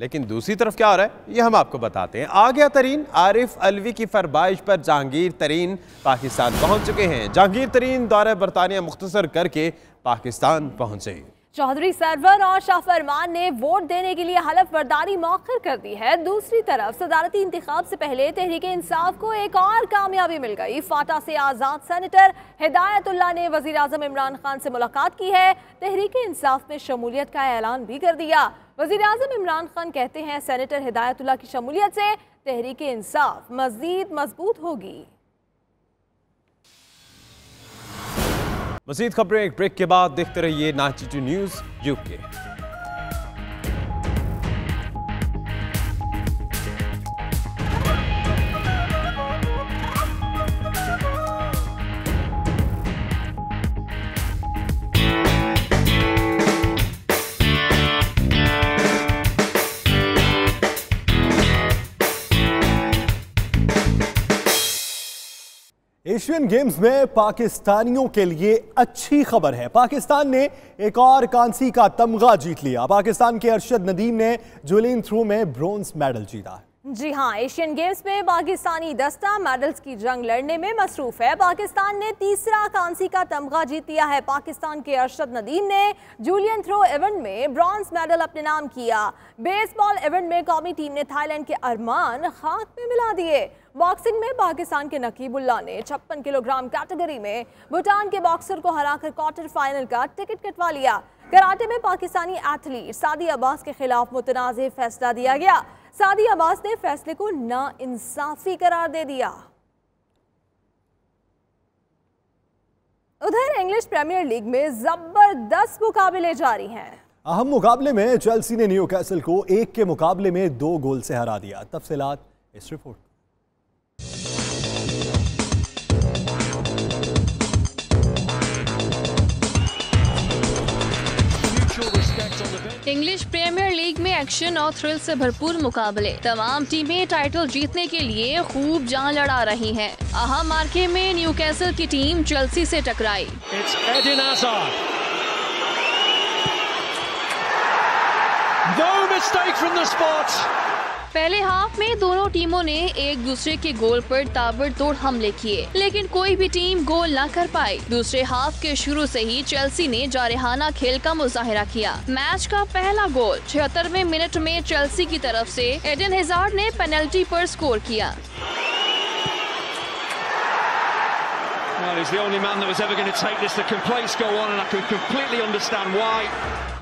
लेकिन दूसरी तरफ क्या हो रहा है ये हम आपको बताते हैं। आ गया तरीन आरिफ अलवी की फरमाइश पर जहांगीर तरीन पाकिस्तान पहुंच चुके हैं। जहांगीर तरीन दौरा बरतानिया मुख्तसर करके पाकिस्तान पहुंचे। चौधरी सरवर और शाह फरमान ने वोट देने के लिए हलफ बर्दारी मौखर कर दी है। दूसरी तरफ सदारती इंतखाब से पहले तहरीक इंसाफ को एक और कामयाबी मिल गई। फाटा से आज़ाद सेनेटर हिदायतुल्लाह ने वज़ीर आज़म इमरान खान से मुलाकात की है। तहरीक इंसाफ में शमूलियत का ऐलान भी कर दिया। वज़ीर आज़म इमरान खान कहते हैं सेनेटर हिदायतुल्लाह की शमूलियत से तहरीक इंसाफ मज़ीद मजबूत होगी। मज़ीद खबरें एक ब्रेक के बाद देखते रहिए 92 न्यूज़ यूके। एशियन गेम्स में पाकिस्तानियों के लिए अच्छी खबर है। पाकिस्तान ने एक और कांसी का तमगा जीत लिया। पाकिस्तान के अरशद नदीम ने जूलिन थ्रो में ब्रोंज मेडल जीता। जी हां, एशियन गेम्स में पाकिस्तानी दस्ता मेडल्स की जंग लड़ने में मसरूफ है। पाकिस्तान ने तीसरा कांसी का तमगा जीत लिया है। पाकिस्तान के अरशद नदीम ने जूलियन थ्रो इवेंट में ब्रॉन्ज मेडल अपने नाम किया। बेसबॉल इवेंट में कौमी टीम ने थाईलैंड के अरमान खाक में मिला दिए। बॉक्सिंग में पाकिस्तान के नकीबुल्लाह ने 56 किलोग्राम कैटेगरी में भूटान के बॉक्सर को हराकर क्वार्टर फाइनल का टिकट कटवा लिया। कराटे में पाकिस्तानी एथलीट सादी अब्बास के खिलाफ मुतनाज़ फैसला दिया गया। सादी अब्बास ने फैसले को नाइंसाफी करार दे दिया। उधर इंग्लिश प्रीमियर लीग में जबरदस्त मुकाबले जारी हैं। अहम मुकाबले में चेल्सी ने न्यूकैसल को 1 के मुकाबले में 2 गोल से हरा दिया। तफसीलात इस रिपोर्ट। इंग्लिश प्रीमियर लीग में एक्शन और थ्रिल से भरपूर मुकाबले। तमाम टीमें टाइटल जीतने के लिए खूब जान लड़ा रही हैं। अहम मार्के में न्यूकैसल की टीम चेल्सी से टकराई। पहले हाफ में दोनों टीमों ने एक दूसरे के गोल पर ताबड़तोड़ हमले किए, लेकिन कोई भी टीम गोल न कर पाई। दूसरे हाफ के शुरू से ही चेल्सी ने जारहाना खेल का मुजाहिरा किया। मैच का पहला गोल 76वें मिनट में चेल्सी की तरफ से एडन हैजार्ड ने पेनल्टी पर स्कोर किया।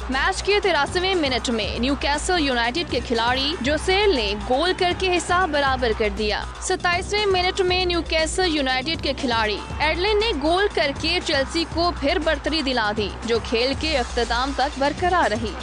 मैच के 83वें मिनट में न्यूकैसल यूनाइटेड के खिलाड़ी जोसेल ने गोल करके हिसाब बराबर कर दिया। 27वें मिनट में न्यूकैसल यूनाइटेड के खिलाड़ी एडलिन ने गोल करके चेल्सी को फिर बढ़तरी दिला दी, जो खेल के अख्ताम तक बरकरार रही।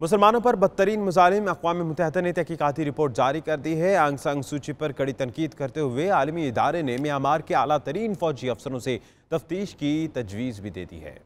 मुसलमानों पर बदतरीन मुजालिम अक़वाम मुत्तहिदा ने तहकीकाती रिपोर्ट जारी कर दी है। आंग सांग सूची पर कड़ी तनकीद करते हुए आलमी इदारे ने म्यांमार के आला तरीन फौजी अफसरों से तफ्तीश की तजवीज़ भी दे दी है।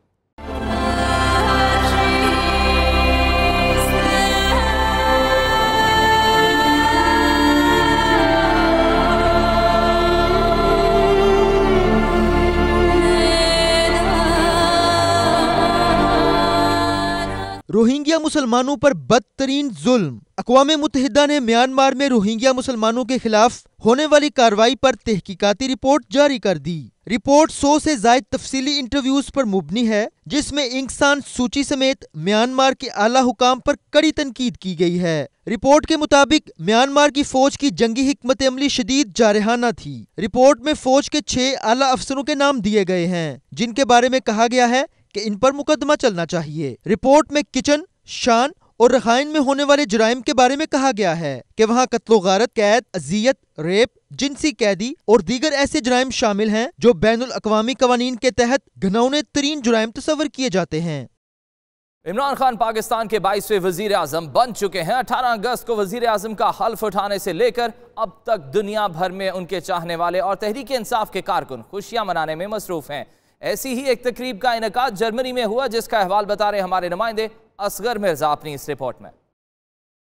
रोहिंग्या मुसलमानों पर बदतरीन जुल्म। अक़वाम मुत्तहिदा ने म्यांमार में रोहिंग्या मुसलमानों के खिलाफ होने वाली कार्रवाई पर तहकीकाती रिपोर्ट जारी कर दी। रिपोर्ट 100 से ज़ायद तफसीली इंटरव्यूज पर मुबनी है, जिसमें आंग सान सूची समेत म्यांमार के आला हुकाम पर कड़ी तनकीद की गई है। रिपोर्ट के मुताबिक म्यांमार की फौज की जंगी हिकमत अमली शदीद जारहाना थी। रिपोर्ट में फौज के 6 आला अफसरों के नाम दिए गए हैं, जिनके बारे में कहा गया है कि इन पर मुकदमा चलना चाहिए। रिपोर्ट में किचन, शान और रखाइन में होने वाले जुराइम के बारे में कहा गया है कि वहाँ कत्लो गारत, कैद, अजियत, रेप, जिनसी कैदी और दीगर ऐसे जुराइम शामिल हैं जो बैनुल अक़वामी कवानीन के तहत घिनौने तरीन जुराइम तस्वर किए जाते हैं। इमरान खान पाकिस्तान के 22वें वजीर आजम बन चुके हैं। 18 अगस्त को वजीर आजम का हल्फ उठाने से लेकर अब तक दुनिया भर में उनके चाहने वाले और तहरीक इंसाफ के कारकुन खुशियां मनाने में मसरूफ हैं। ऐसी ही एक तकरीब का इनेकाद जर्मनी में हुआ, जिसका अहवाल बता रहे हमारे नुमाइंदे असगर मिर्जा अपनी इस रिपोर्ट में।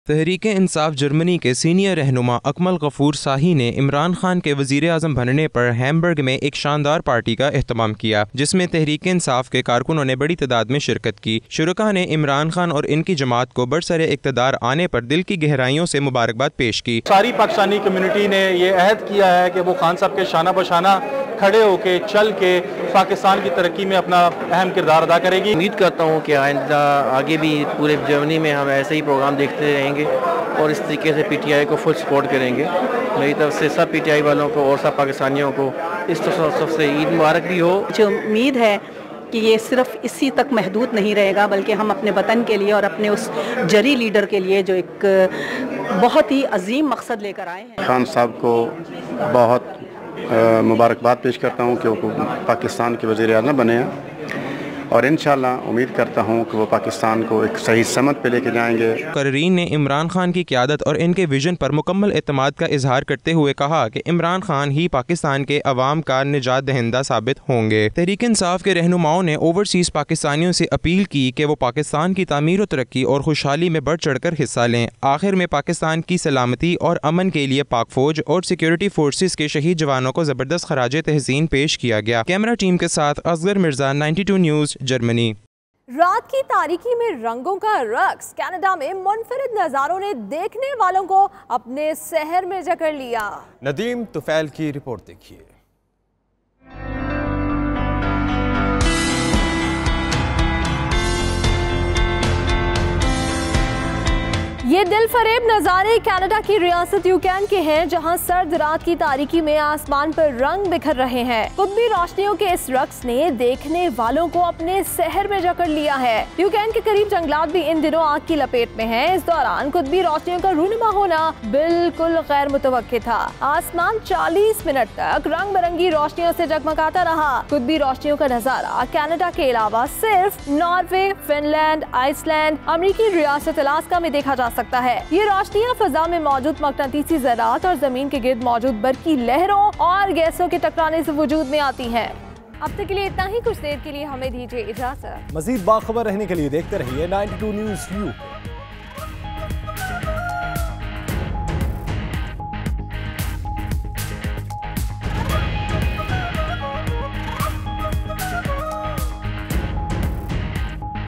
तहरीक इंसाफ जर्मनी के सीनियर रहनुमा अकमल गफूर शाही ने इमरान खान के वजीर आज़म बनने पर हैम्बर्ग में एक शानदार पार्टी का एहतमाम किया, जिसमें तहरीक इंसाफ के कारकुनों ने बड़ी तादाद में शिरकत की। शुरका ने इमरान खान और इनकी जमात को बरसरे इक़्तिदार आने पर दिल की गहराइयों से मुबारकबाद पेश की। सारी पाकिस्तानी कम्युनिटी ने ये अहद किया है कि वो खान साहब के शाना बशाना खड़े होके चल के पाकिस्तान की तरक्की में अपना अहम किरदार अदा करेगी। उम्मीद करता हूँ कि आइंदा आगे भी पूरे जर्मनी में हम ऐसे ही प्रोग्राम देखते रहेंगे और इस तरीके से पीटीआई को फुल सपोर्ट करेंगे। मेरी तरफ से सब पीटीआई वालों को और सब पाकिस्तानियों को इस तरफ से ईद मुबारक भी हो। मुझे उम्मीद है कि ये सिर्फ इसी तक महदूद नहीं रहेगा, बल्कि हम अपने वतन के लिए और अपने उस जरी लीडर के लिए जो एक बहुत ही अजीम मकसद लेकर आए हैं। खान साहब को बहुत मुबारकबाद पेश करता हूँ कि वो पाकिस्तान के वज़ीर आज़म बने हैं और इंशाअल्लाह उम्मीद करता हूँ कि वो पाकिस्तान को एक सही समत पे लेके जाएंगे। मुकर्रीरीन ने इमरान खान की क़यादत और इनके विजन पर मुकम्मल एतमाद का इजहार करते हुए कहा कि इमरान खान ही पाकिस्तान के अवाम का निजात दहिंदा साबित होंगे। तहरीक इंसाफ के रहनुमाओं ने ओवरसीज़ पाकिस्तानियों से अपील की कि वो पाकिस्तान की तामीर व तरक्की और खुशहाली में बढ़ चढ़ कर हिस्सा लें। आखिर में पाकिस्तान की सलामती और अमन के लिए पाक फौज और सिक्योरिटी फोर्सेज के शहीद जवानों को ज़बरदस्त खराज तहसीन पेश किया गया। कैमरा टीम के साथ असगर मिर्जा, 92 न्यूज़, जर्मनी। रात की तारीकी में रंगों का रक्स, कनाडा में मुनफरिद नज़ारों ने देखने वालों को अपने शहर में जकड़ लिया। नदीम तुफैल की रिपोर्ट देखिए। ये दिल फरेब नज़ारे कनाडा की रियासत यूकैन के हैं, जहां सर्द रात की तारीकी में आसमान पर रंग बिखर रहे हैं। कुतबी रोशनियों के इस रक्स ने देखने वालों को अपने शहर में जकड़ लिया है। यूकैन के करीब जंगलात भी इन दिनों आग की लपेट में हैं। इस दौरान कुतबी रोशनियों का रूनुमा होना बिल्कुल गैर मुतवक्किल था। आसमान 40 मिनट तक रंग बिरंगी रोशनियों से जगमगाता रहा। कुतबी रोशनियों का नजारा कनाडा के अलावा सिर्फ नॉर्वे, फिनलैंड, आइसलैंड, अमेरिकी रियासत अलास्का में देखा जा सकता है। ये रोशनियां फजा में मौजूद मकनातीसी ज़रात और जमीन के गिर्द मौजूद बर्की लहरों और गैसों के टकराने से वजूद में आती हैं। अब तक के लिए इतना ही। कुछ देर के लिए हमें दीजिए इजाजत। मजीद बाखबर रहने के लिए देखते रहिए 92 न्यूज़ यू।